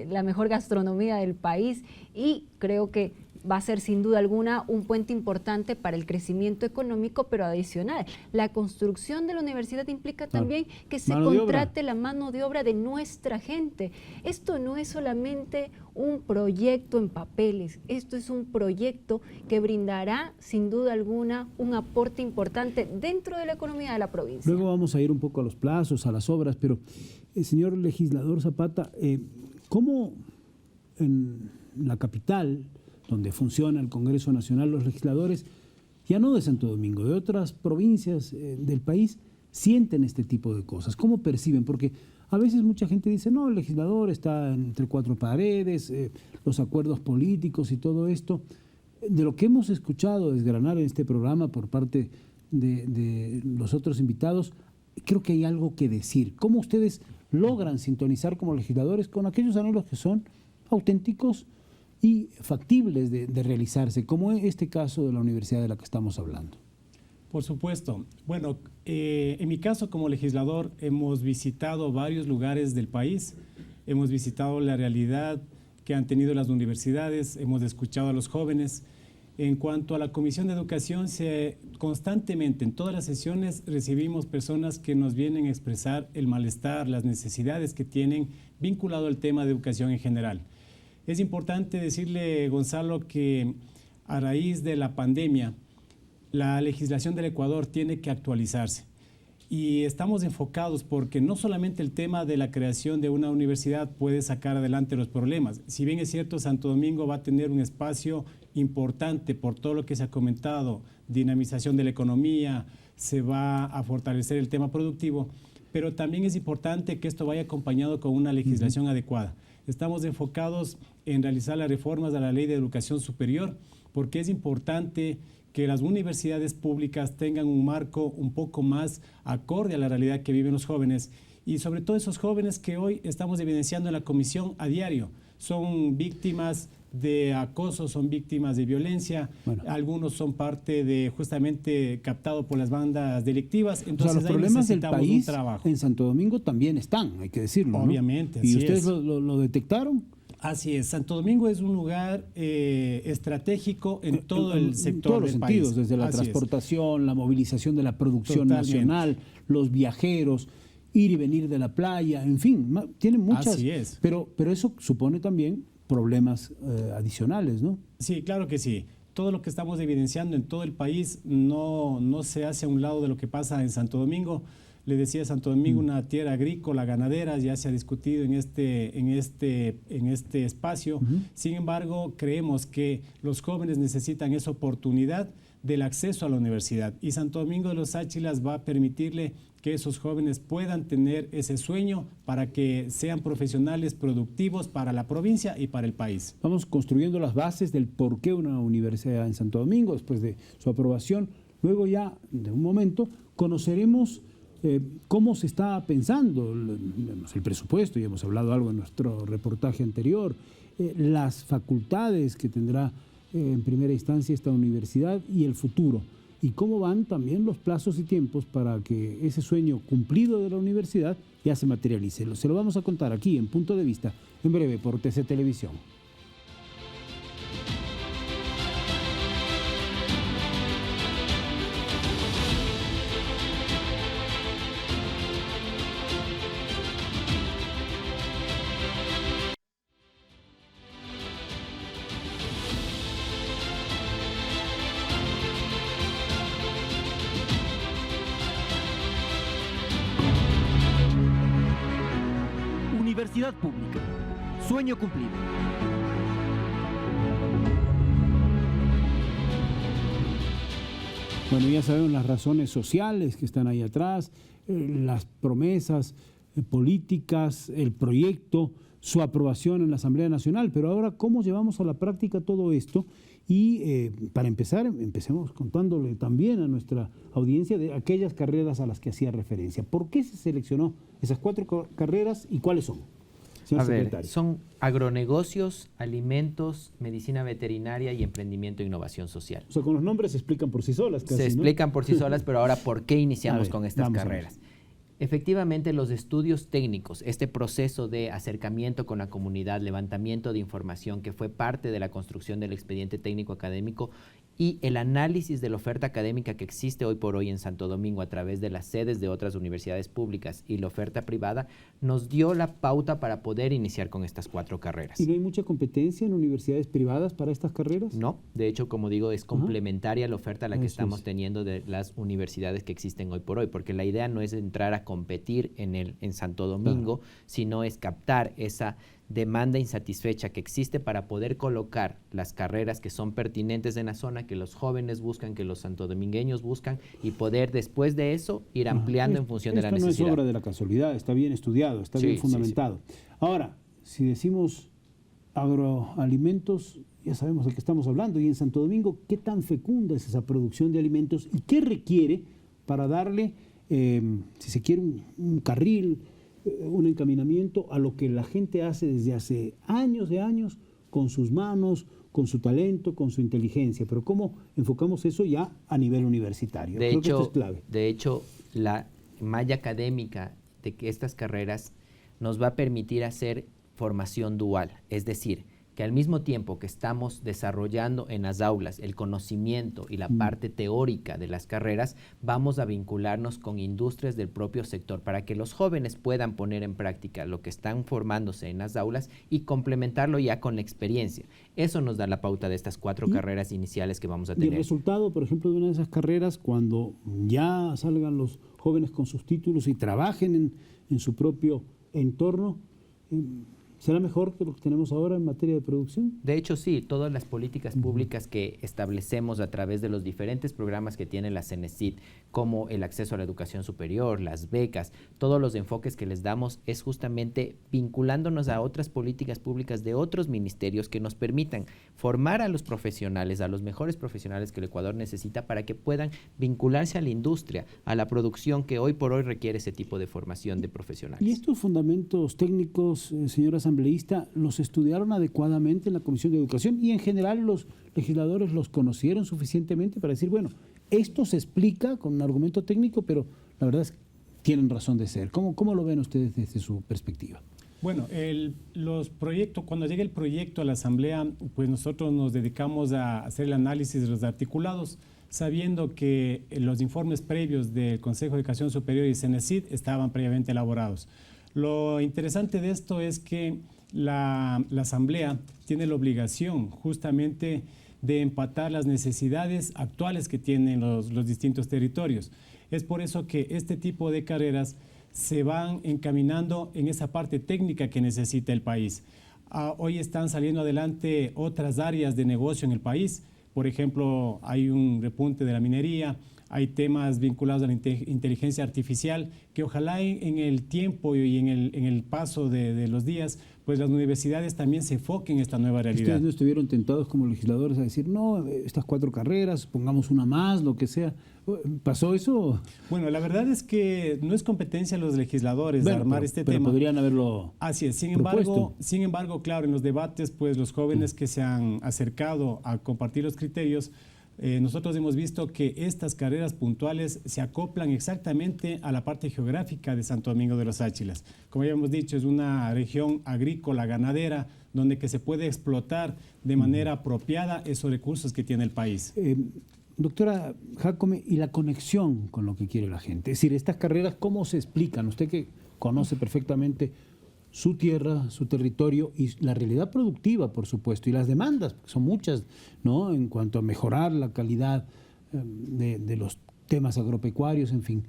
la mejor gastronomía del país, y creo que va a ser sin duda alguna un puente importante para el crecimiento económico, pero adicional. La construcción de la universidad implica también que se contrate la mano de obra de nuestra gente. Esto no es solamente un proyecto en papeles, esto es un proyecto que brindará sin duda alguna un aporte importante dentro de la economía de la provincia. Luego vamos a ir un poco a los plazos, a las obras, pero señor legislador Zapata, ¿cómo en la capital, donde funciona el Congreso Nacional, los legisladores, ya no de Santo Domingo, de otras provincias del país, sienten este tipo de cosas? ¿Cómo perciben? Porque a veces mucha gente dice, no, el legislador está entre cuatro paredes, los acuerdos políticos y todo esto. De lo que hemos escuchado desgranar en este programa por parte de los otros invitados, creo que hay algo que decir. ¿Cómo ustedes logran sintonizar como legisladores con aquellos anhelos que son auténticos y factibles de realizarse, como este caso de la universidad de la que estamos hablando? Por supuesto. Bueno, en mi caso como legislador hemos visitado varios lugares del país, hemos visitado la realidad que han tenido las universidades, hemos escuchado a los jóvenes. En cuanto a la Comisión de Educación, constantemente en todas las sesiones recibimos personas que nos vienen a expresar el malestar, las necesidades que tienen vinculado al tema de educación en general. Es importante decirle, Gonzalo, que a raíz de la pandemia, la legislación del Ecuador tiene que actualizarse. Y estamos enfocados porque no solamente el tema de la creación de una universidad puede sacar adelante los problemas. Si bien es cierto, Santo Domingo va a tener un espacio importante por todo lo que se ha comentado, dinamización de la economía, se va a fortalecer el tema productivo, pero también es importante que esto vaya acompañado con una legislación adecuada. Estamos enfocados en realizar las reformas a la Ley de Educación Superior, porque es importante que las universidades públicas tengan un marco un poco más acorde a la realidad que viven los jóvenes, y sobre todo esos jóvenes que hoy estamos evidenciando en la comisión a diario. Son víctimas de acoso, son víctimas de violencia, algunos son parte de justamente captado por las bandas delictivas. Entonces, los problemas del país un trabajo. En Santo Domingo también están, hay que decirlo. Obviamente. ¿No? ¿Y ustedes lo detectaron? Así es, Santo Domingo es un lugar estratégico en todo el sector todos los del sentidos, país. desde la transportación, la movilización de la producción nacional, los viajeros, ir y venir de la playa, en fin, tiene muchas. Así es. Pero eso supone también problemas adicionales, ¿no? Sí, claro que sí. Todo lo que estamos evidenciando en todo el país no se hace a un lado de lo que pasa en Santo Domingo. Le decía, Santo Domingo, una tierra agrícola, ganadera, ya se ha discutido en este espacio. Sin embargo, creemos que los jóvenes necesitan esa oportunidad del acceso a la universidad. Y Santo Domingo de los Áchilas va a permitirle que esos jóvenes puedan tener ese sueño para que sean profesionales productivos para la provincia y para el país. Vamos construyendo las bases del por qué una universidad en Santo Domingo, después de su aprobación. Luego ya, de un momento, conoceremos cómo se está pensando el presupuesto, ya hemos hablado algo en nuestro reportaje anterior, las facultades que tendrá en primera instancia esta universidad y el futuro, y cómo van también los plazos y tiempos para que ese sueño cumplido de la universidad ya se materialice. Se lo vamos a contar aquí en Punto de Vista, en breve por TC Televisión. Universidad pública. Sueño cumplido. Bueno, ya sabemos las razones sociales que están ahí atrás, las promesas políticas, el proyecto, su aprobación en la Asamblea Nacional, pero ahora, ¿cómo llevamos a la práctica todo esto? Y para empezar, empecemos contándole también a nuestra audiencia de aquellas carreras a las que hacía referencia. ¿Por qué se seleccionó esas 4 carreras y cuáles son? A ver, son agronegocios, alimentos, medicina veterinaria y emprendimiento e innovación social. O sea, con los nombres se explican por sí solas casi, Se explican por sí solas, pero ahora, ¿por qué iniciamos con estas carreras? Efectivamente, los estudios técnicos, este proceso de acercamiento con la comunidad, levantamiento de información que fue parte de la construcción del expediente técnico académico y el análisis de la oferta académica que existe hoy por hoy en Santo Domingo a través de las sedes de otras universidades públicas y la oferta privada, nos dio la pauta para poder iniciar con estas 4 carreras. ¿Y no hay mucha competencia en universidades privadas para estas carreras? No, de hecho, como digo, es complementaria la oferta a la que estamos teniendo de las universidades que existen hoy por hoy, porque la idea no es entrar a competir en Santo Domingo, sino es captar esa demanda insatisfecha que existe para poder colocar las carreras que son pertinentes en la zona, que los jóvenes buscan, que los santodomingueños buscan, y poder después de eso ir ampliando en función de la necesidad. Esto no es obra de la casualidad, está bien estudiado, está bien fundamentado. Ahora, si decimos agroalimentos, ya sabemos de qué estamos hablando, y en Santo Domingo, ¿qué tan fecunda es esa producción de alimentos y qué requiere para darle, si se quiere, un carril, un encaminamiento a lo que la gente hace desde hace años de años con sus manos, con su talento, con su inteligencia? Pero ¿cómo enfocamos eso ya a nivel universitario? Creo que esto es clave. De hecho, la malla académica de que estas carreras nos va a permitir hacer formación dual, es decir, que al mismo tiempo que estamos desarrollando en las aulas el conocimiento y la parte teórica de las carreras, vamos a vincularnos con industrias del propio sector para que los jóvenes puedan poner en práctica lo que están formándose en las aulas y complementarlo ya con la experiencia. Eso nos da la pauta de estas 4 carreras iniciales que vamos a tener. Y el resultado, por ejemplo, de una de esas carreras, cuando ya salgan los jóvenes con sus títulos y trabajen en su propio entorno, ¿será mejor que lo que tenemos ahora en materia de producción? De hecho, sí, todas las políticas públicas que establecemos a través de los diferentes programas que tiene la CENESID, como el acceso a la educación superior, las becas, todos los enfoques que les damos es justamente vinculándonos a otras políticas públicas de otros ministerios que nos permitan formar a los profesionales, a los mejores profesionales que el Ecuador necesita para que puedan vincularse a la industria, a la producción que hoy por hoy requiere ese tipo de formación de profesionales. ¿Y estos fundamentos técnicos, señora asambleísta, los estudiaron adecuadamente en la Comisión de Educación y en general los legisladores los conocieron suficientemente para decir, bueno, esto se explica con un argumento técnico, pero la verdad es que tienen razón de ser. ¿Cómo lo ven ustedes desde su perspectiva? Bueno, los proyectos, cuando llegue el proyecto a la Asamblea, pues nosotros nos dedicamos a hacer el análisis de los articulados, sabiendo que los informes previos del Consejo de Educación Superior y CENESID estaban previamente elaborados. Lo interesante de esto es que la Asamblea tiene la obligación justamente de empatar las necesidades actuales que tienen los distintos territorios. Es por eso que este tipo de carreras se van encaminando en esa parte técnica que necesita el país. Hoy están saliendo adelante otras áreas de negocio en el país. Por ejemplo, hay un repunte de la minería, hay temas vinculados a la inteligencia artificial, que ojalá en el tiempo y en el paso de los días, pues las universidades también se enfoquen en esta nueva realidad. ¿Ustedes no estuvieron tentados como legisladores a decir, no, estas 4 carreras, pongamos una más, lo que sea? ¿Pasó eso? Bueno, la verdad es que no es competencia de los legisladores de armar este tema. Pero podrían haberlo Así es. Sin embargo, claro, en los debates, pues los jóvenes que se han acercado a compartir los criterios, nosotros hemos visto que estas carreras puntuales se acoplan exactamente a la parte geográfica de Santo Domingo de los Áchilas. Como ya hemos dicho, es una región agrícola, ganadera, donde que se puede explotar de manera apropiada esos recursos que tiene el país. Doctora Jácome, ¿y la conexión con lo que quiere la gente? Es decir, estas carreras, ¿cómo se explican? Usted que conoce perfectamente su tierra, su territorio y la realidad productiva, por supuesto, y las demandas, porque son muchas, ¿no? En cuanto a mejorar la calidad de los temas agropecuarios, en fin.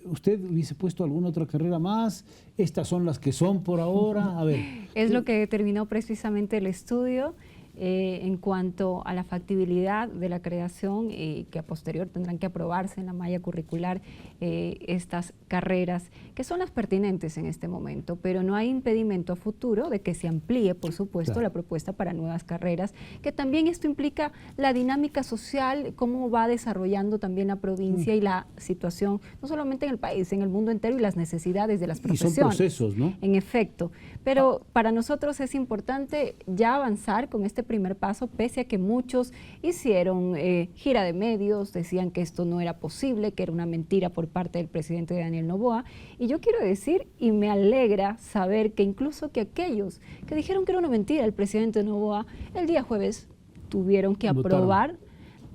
¿Usted hubiese puesto alguna otra carrera más? ¿Estas son las que son por ahora? A ver. Es lo que determinó precisamente el estudio. En cuanto a la factibilidad de la creación, que a posterior tendrán que aprobarse en la malla curricular estas carreras, que son las pertinentes en este momento, pero no hay impedimento a futuro de que se amplíe, por supuesto, la propuesta para nuevas carreras, que también esto implica la dinámica social, cómo va desarrollando también la provincia y la situación, no solamente en el país, en el mundo entero, y las necesidades de las profesiones. Y son procesos, ¿no? En efecto, pero para nosotros es importante ya avanzar con este primer paso, pese a que muchos hicieron gira de medios, decían que esto no era posible, que era una mentira por parte del presidente Daniel Noboa, y yo quiero decir, y me alegra saber que incluso que aquellos que dijeron que era una mentira el presidente Noboa, el día jueves tuvieron que aprobar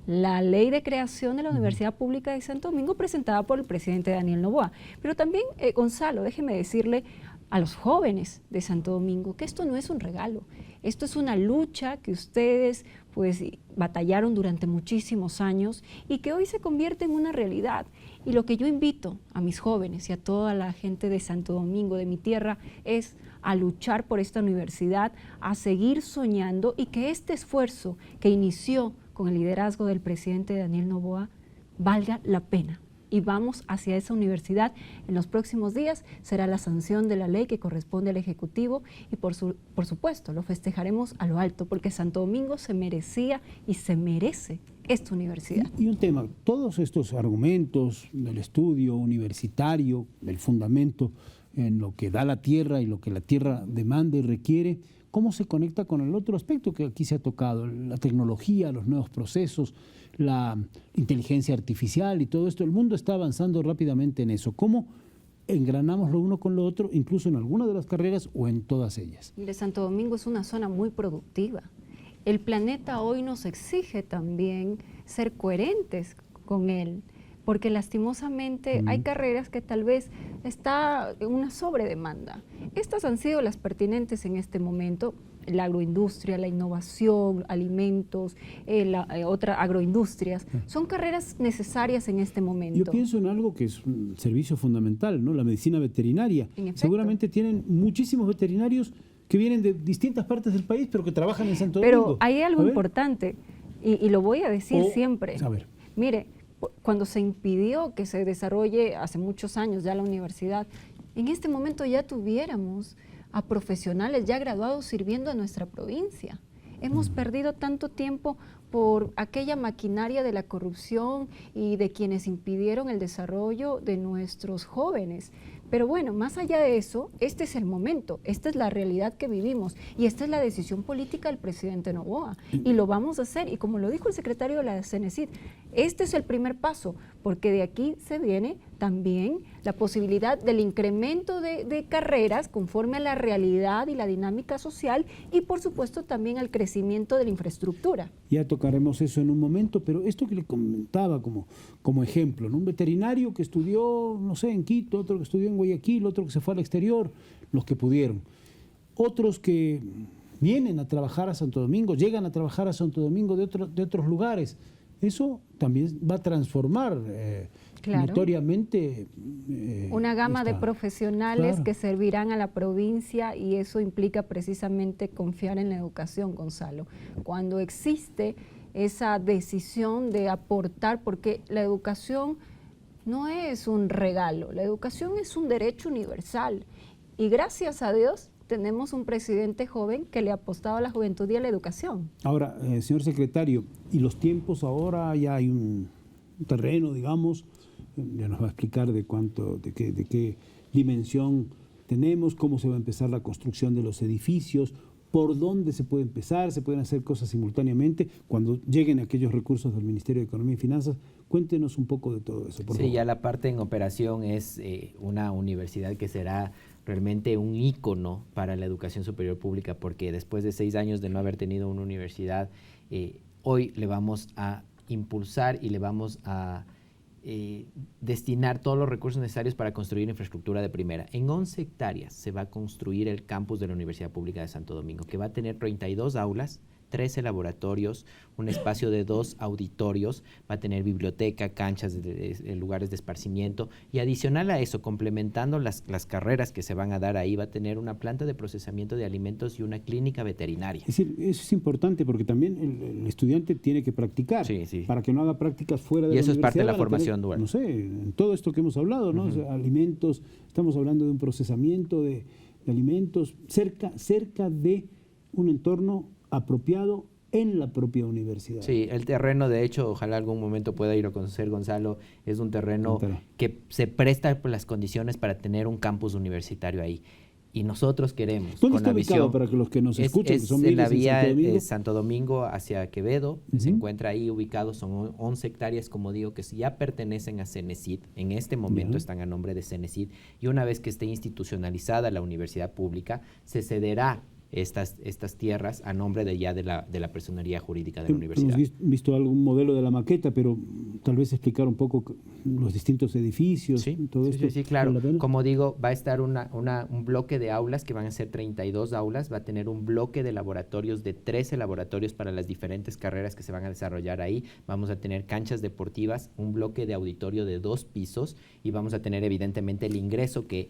la ley de creación de la Universidad Pública de Santo Domingo presentada por el presidente Daniel Noboa. Pero también, Gonzalo, déjeme decirle a los jóvenes de Santo Domingo que esto no es un regalo, esto es una lucha que ustedes pues batallaron durante muchísimos años y que hoy se convierte en una realidad. Y lo que yo invito a mis jóvenes y a toda la gente de Santo Domingo, de mi tierra, es a luchar por esta universidad, a seguir soñando y que este esfuerzo que inició con el liderazgo del presidente Daniel Noboa valga la pena. Y vamos hacia esa universidad. En los próximos días será la sanción de la ley que corresponde al Ejecutivo y por supuesto lo festejaremos a lo alto porque Santo Domingo se merecía y se merece esta universidad. Y un tema, todos estos argumentos del estudio universitario, del fundamento en lo que da la tierra y lo que la tierra demanda y requiere, ¿cómo se conecta con el otro aspecto que aquí se ha tocado? La tecnología, los nuevos procesos, la inteligencia artificial y todo esto. El mundo está avanzando rápidamente en eso. ¿Cómo engranamos lo uno con lo otro, incluso en alguna de las carreras o en todas ellas? Mire, Santo Domingo es una zona muy productiva. El planeta hoy nos exige también ser coherentes con él, porque lastimosamente hay carreras que tal vez está en una sobredemanda. Estas han sido las pertinentes en este momento, la agroindustria, la innovación, alimentos, otras agroindustrias, son carreras necesarias en este momento. Yo pienso en algo que es un servicio fundamental, ¿no? La medicina veterinaria. Seguramente tienen muchísimos veterinarios que vienen de distintas partes del país, pero que trabajan en Santo Domingo. Pero hay algo importante, y lo voy a decir siempre. A ver. Mire, cuando se impidió que se desarrolle hace muchos años ya la universidad, en este momento ya tuviéramos a profesionales ya graduados sirviendo a nuestra provincia. Hemos perdido tanto tiempo por aquella maquinaria de la corrupción y de quienes impidieron el desarrollo de nuestros jóvenes. Pero bueno, más allá de eso, este es el momento, esta es la realidad que vivimos y esta es la decisión política del presidente Noboa y lo vamos a hacer. Y como lo dijo el secretario de la CENESID, este es el primer paso, porque de aquí se viene también la posibilidad del incremento de carreras conforme a la realidad y la dinámica social y por supuesto también al crecimiento de la infraestructura. Ya tocaremos eso en un momento, pero esto que le comentaba como ejemplo, ¿no? Un veterinario que estudió, no sé, en Quito, otro que estudió en Guayaquil, otro que se fue al exterior, los que pudieron. Otros que vienen a trabajar a Santo Domingo, llegan a trabajar a Santo Domingo de otros lugares. Eso también va a transformar notoriamente una gama de profesionales que servirán a la provincia y eso implica precisamente confiar en la educación, Gonzalo. Cuando existe esa decisión de aportar, porque la educación no es un regalo, la educación es un derecho universal y gracias a Dios tenemos un presidente joven que le ha apostado a la juventud y a la educación. Ahora, señor secretario, y los tiempos ahora ya hay un terreno, digamos, ya nos va a explicar de qué dimensión tenemos, cómo se va a empezar la construcción de los edificios, por dónde se puede empezar, se pueden hacer cosas simultáneamente, cuando lleguen aquellos recursos del Ministerio de Economía y Finanzas. Cuéntenos un poco de todo eso, por favor. Ya la parte en operación es una universidad que será realmente un ícono para la educación superior pública, porque después de 6 años de no haber tenido una universidad, hoy le vamos a impulsar y le vamos a destinar todos los recursos necesarios para construir infraestructura de primera. En 11 hectáreas se va a construir el campus de la Universidad Pública de Santo Domingo, que va a tener 32 aulas, 13 laboratorios, un espacio de 2 auditorios, va a tener biblioteca, canchas, lugares de esparcimiento y adicional a eso, complementando las carreras que se van a dar ahí, va a tener una planta de procesamiento de alimentos y una clínica veterinaria. Es decir, eso es importante porque también el estudiante tiene que practicar para que no haga prácticas fuera de la universidad. Y eso es parte de la formación dual. No sé, en todo esto que hemos hablado, ¿no? O sea, alimentos, estamos hablando de un procesamiento de alimentos cerca de un entorno apropiado en la propia universidad. Sí, el terreno, de hecho, ojalá algún momento pueda ir a conocer, Gonzalo, es un terreno que se presta por las condiciones para tener un campus universitario ahí. Y nosotros queremos, ¿dónde está ubicado para que los que nos escuchan, que son en la vía Santo Domingo hacia Quevedo, se encuentra ahí ubicado, son 11 hectáreas, como digo, que ya pertenecen a CENESID, en este momento están a nombre de CENESID, y una vez que esté institucionalizada la universidad pública, se cederá estas tierras a nombre de la personería jurídica de la universidad. Hemos visto algún modelo de la maqueta, pero tal vez explicar un poco los distintos edificios, todo esto. Sí, claro. Como digo, va a estar un bloque de aulas que van a ser 32 aulas, va a tener un bloque de laboratorios de 13 laboratorios para las diferentes carreras que se van a desarrollar ahí, vamos a tener canchas deportivas, un bloque de auditorio de 2 pisos y vamos a tener evidentemente el ingreso que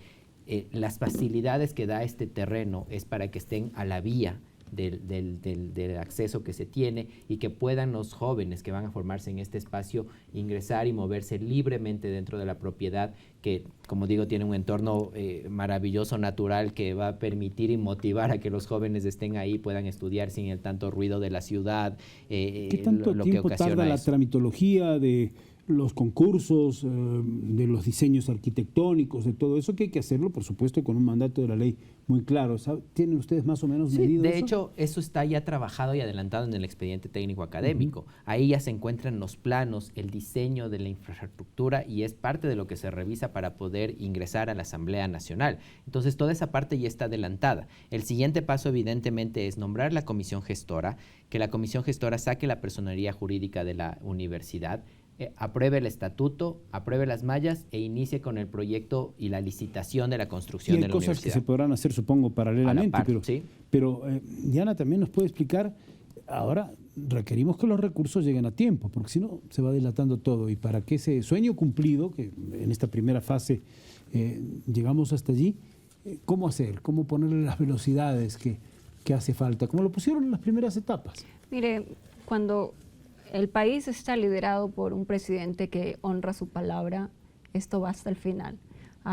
las facilidades que da este terreno es para que estén a la vía del acceso que se tiene y que puedan los jóvenes que van a formarse en este espacio ingresar y moverse libremente dentro de la propiedad que, como digo, tiene un entorno maravilloso, natural, que va a permitir y motivar a que los jóvenes estén ahí, puedan estudiar sin el tanto ruido de la ciudad. ¿Qué tanto tiempo tarda la tramitología de los concursos, de los diseños arquitectónicos, de todo eso, que hay que hacerlo, por supuesto, con un mandato de la ley muy claro? ¿Tienen ustedes más o menos medido eso? De hecho, eso está ya trabajado y adelantado en el expediente técnico académico. Ahí ya se encuentran los planos, el diseño de la infraestructura y es parte de lo que se revisa para poder ingresar a la Asamblea Nacional. Entonces, toda esa parte ya está adelantada. El siguiente paso, evidentemente, es nombrar la comisión gestora, que la comisión gestora saque la personería jurídica de la universidad, apruebe el estatuto, apruebe las mallas e inicie con el proyecto y la licitación de la construcción de la universidad. Hay cosas que se podrán hacer, supongo, paralelamente, pero Diana también nos puede explicar, ahora requerimos que los recursos lleguen a tiempo, porque si no se va dilatando todo, y para que ese sueño cumplido, que en esta primera fase llegamos hasta allí, ¿cómo hacer? ¿Cómo ponerle las velocidades que hace falta? Como lo pusieron en las primeras etapas. Mire, cuando el país está liderado por un presidente que honra su palabra, esto va hasta el final.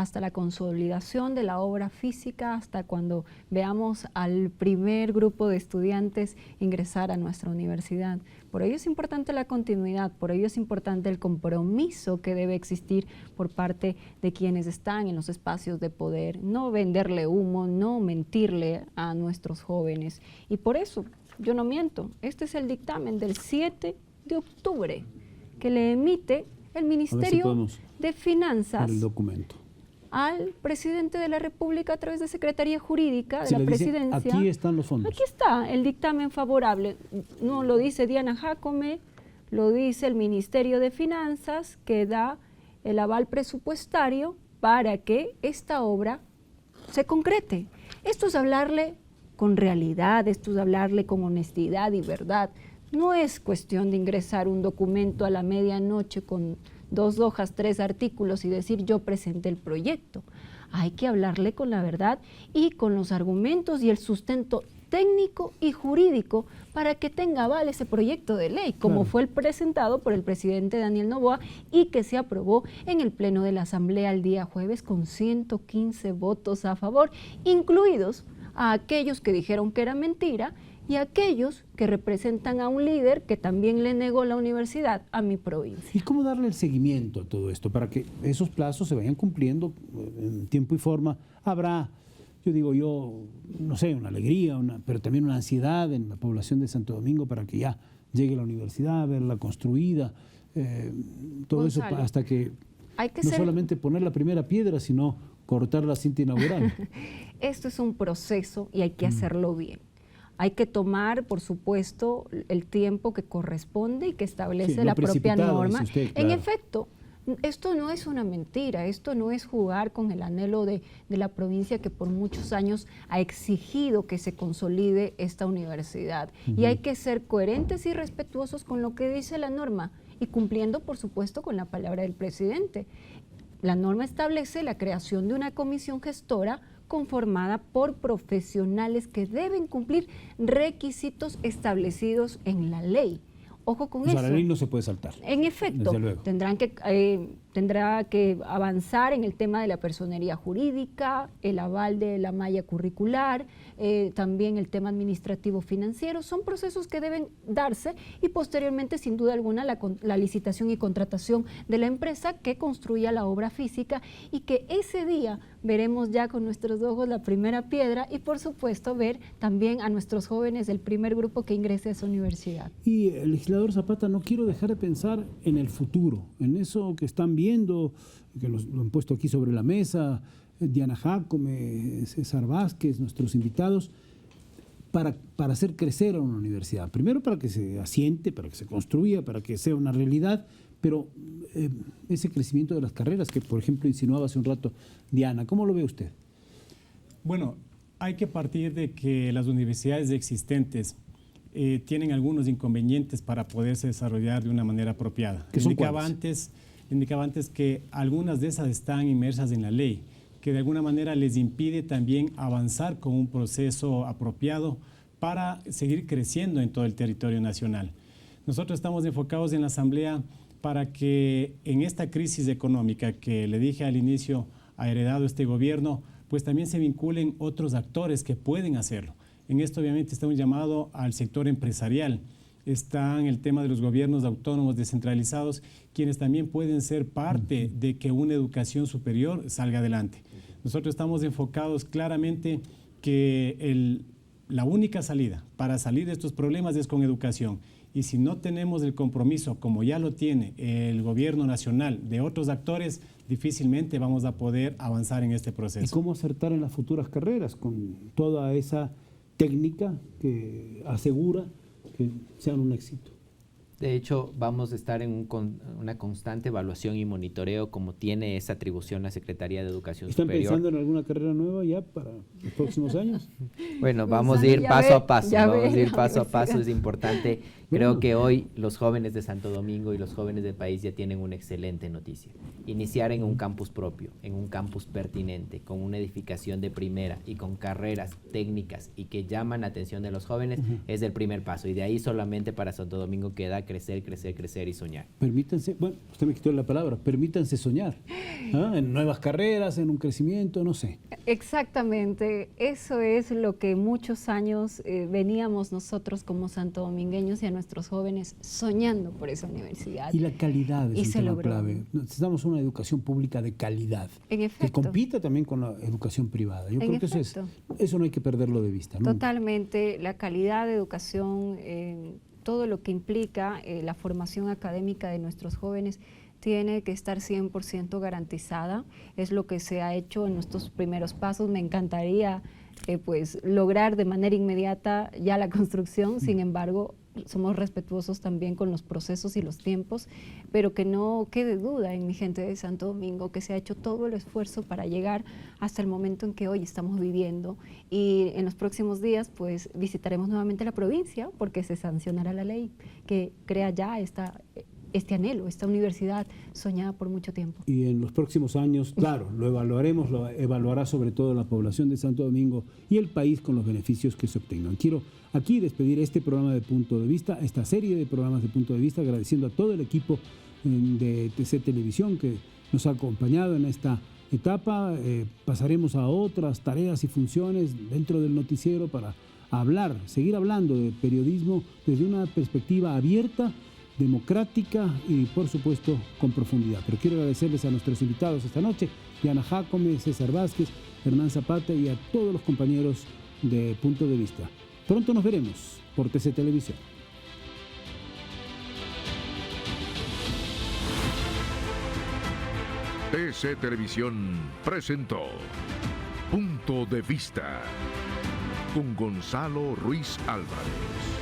hasta la consolidación de la obra física, hasta cuando veamos al primer grupo de estudiantes ingresar a nuestra universidad. Por ello es importante la continuidad, por ello es importante el compromiso que debe existir por parte de quienes están en los espacios de poder, no venderle humo, no mentirle a nuestros jóvenes. Y por eso, yo no miento, este es el dictamen del 7 de octubre que le emite el Ministerio de Finanzas el documento al presidente de la República a través de Secretaría Jurídica de la Presidencia. Aquí están los fondos. Aquí está el dictamen favorable. No lo dice Diana Jacome, lo dice el Ministerio de Finanzas, que da el aval presupuestario para que esta obra se concrete. Esto es hablarle con realidad, esto es hablarle con honestidad y verdad. No es cuestión de ingresar un documento a la medianoche con 2 hojas, 3 artículos y decir yo presenté el proyecto. Hay que hablarle con la verdad y con los argumentos y el sustento técnico y jurídico para que tenga aval ese proyecto de ley, como fue el presentado por el presidente Daniel Noboa y que se aprobó en el Pleno de la Asamblea el día jueves con 115 votos a favor, incluidos a aquellos que dijeron que era mentira y aquellos que representan a un líder que también le negó la universidad a mi provincia. ¿Y cómo darle el seguimiento a todo esto para que esos plazos se vayan cumpliendo en tiempo y forma? Habrá, yo no sé, una alegría, pero también una ansiedad en la población de Santo Domingo para que ya llegue la universidad, verla construida, todo Gonzalo, eso hasta que no solamente poner la primera piedra, sino cortar la cinta inaugural. Esto es un proceso y hay que hacerlo bien. Hay que tomar, por supuesto, el tiempo que corresponde y que establece la propia norma. Usted, claro. En efecto, esto no es una mentira, esto no es jugar con el anhelo de la provincia que por muchos años ha exigido que se consolide esta universidad. Y hay que ser coherentes y respetuosos con lo que dice la norma y cumpliendo, por supuesto, con la palabra del presidente. La norma establece la creación de una comisión gestora conformada por profesionales que deben cumplir requisitos establecidos en la ley. Ojo con eso. La ley no se puede saltar. En efecto, tendrá que avanzar en el tema de la personería jurídica, el aval de la malla curricular, también el tema administrativo financiero. Son procesos que deben darse y posteriormente, sin duda alguna, la licitación y contratación de la empresa que construya la obra física y que ese día veremos ya con nuestros ojos la primera piedra y, por supuesto, ver también a nuestros jóvenes del primer grupo que ingrese a esa universidad. Y el legislador Zapata, no quiero dejar de pensar en el futuro, en eso que están viendo, que lo han puesto aquí sobre la mesa, Diana Jacome, César Vázquez, nuestros invitados, para hacer crecer a una universidad. Primero para que se asiente, para que se construya, para que sea una realidad, pero ese crecimiento de las carreras que, por ejemplo, insinuaba hace un rato Diana, ¿cómo lo ve usted? Bueno, hay que partir de que las universidades existentes tienen algunos inconvenientes para poderse desarrollar de una manera apropiada. Indicaba antes que algunas de esas están inmersas en la ley, que de alguna manera les impide también avanzar con un proceso apropiado para seguir creciendo en todo el territorio nacional. Nosotros estamos enfocados en la Asamblea para que en esta crisis económica que le dije al inicio ha heredado este gobierno, pues también se vinculen otros actores que pueden hacerlo. En esto obviamente está un llamado al sector empresarial, está en el tema de los gobiernos autónomos descentralizados, quienes también pueden ser parte de que una educación superior salga adelante. Nosotros estamos enfocados claramente que la única salida para salir de estos problemas es con educación. Y si no tenemos el compromiso, como ya lo tiene el gobierno nacional, de otros actores, difícilmente vamos a poder avanzar en este proceso. ¿Y cómo acertar en las futuras carreras con toda esa técnica que asegura que sean un éxito? De hecho, vamos a estar en una constante evaluación y monitoreo como tiene esa atribución la Secretaría de Educación Superior. ¿Están pensando en alguna carrera nueva ya para los próximos años? Bueno, vamos a ir paso a paso, paso a paso, es importante. Creo que hoy los jóvenes de Santo Domingo y los jóvenes del país ya tienen una excelente noticia. Iniciar en un campus propio, en un campus pertinente, con una edificación de primera y con carreras técnicas y que llaman la atención de los jóvenes es el primer paso. Y de ahí solamente para Santo Domingo queda a crecer, crecer, crecer y soñar. Permítanse, bueno, usted me quitó la palabra, permítanse soñar, en nuevas carreras, en un crecimiento, no sé. Exactamente, eso es lo que muchos años veníamos nosotros como santodomingueños y a nuestros jóvenes soñando por esa universidad. Y la calidad es un tema logró. clave. Necesitamos una educación pública de calidad, En efecto. que compita también con la educación privada. Yo creo que eso no hay que perderlo de vista. Nunca. Totalmente, la calidad de educación, todo lo que implica la formación académica de nuestros jóvenes tiene que estar 100% garantizada. Es lo que se ha hecho en nuestros primeros pasos. Me encantaría pues lograr de manera inmediata ya la construcción, sin embargo, somos respetuosos también con los procesos y los tiempos, pero que no quede duda en mi gente de Santo Domingo que se ha hecho todo el esfuerzo para llegar hasta el momento en que hoy estamos viviendo, y en los próximos días pues visitaremos nuevamente la provincia porque se sancionará la ley que crea ya este anhelo, esta universidad soñada por mucho tiempo. Y en los próximos años, claro, lo evaluaremos, lo evaluará sobre todo la población de Santo Domingo y el país con los beneficios que se obtengan. Quiero aquí despedir este programa de Punto de Vista, esta serie de programas de Punto de Vista, agradeciendo a todo el equipo de TC Televisión que nos ha acompañado en esta etapa. Pasaremos a otras tareas y funciones dentro del noticiero para seguir hablando de periodismo desde una perspectiva abierta, democrática y por supuesto con profundidad. Pero quiero agradecerles a nuestros invitados esta noche, Diana Jácome, César Vázquez, Hernán Zapata y a todos los compañeros de Punto de Vista. Pronto nos veremos por TC Televisión. TC Televisión presentó Punto de Vista con Gonzalo Ruiz Álvarez.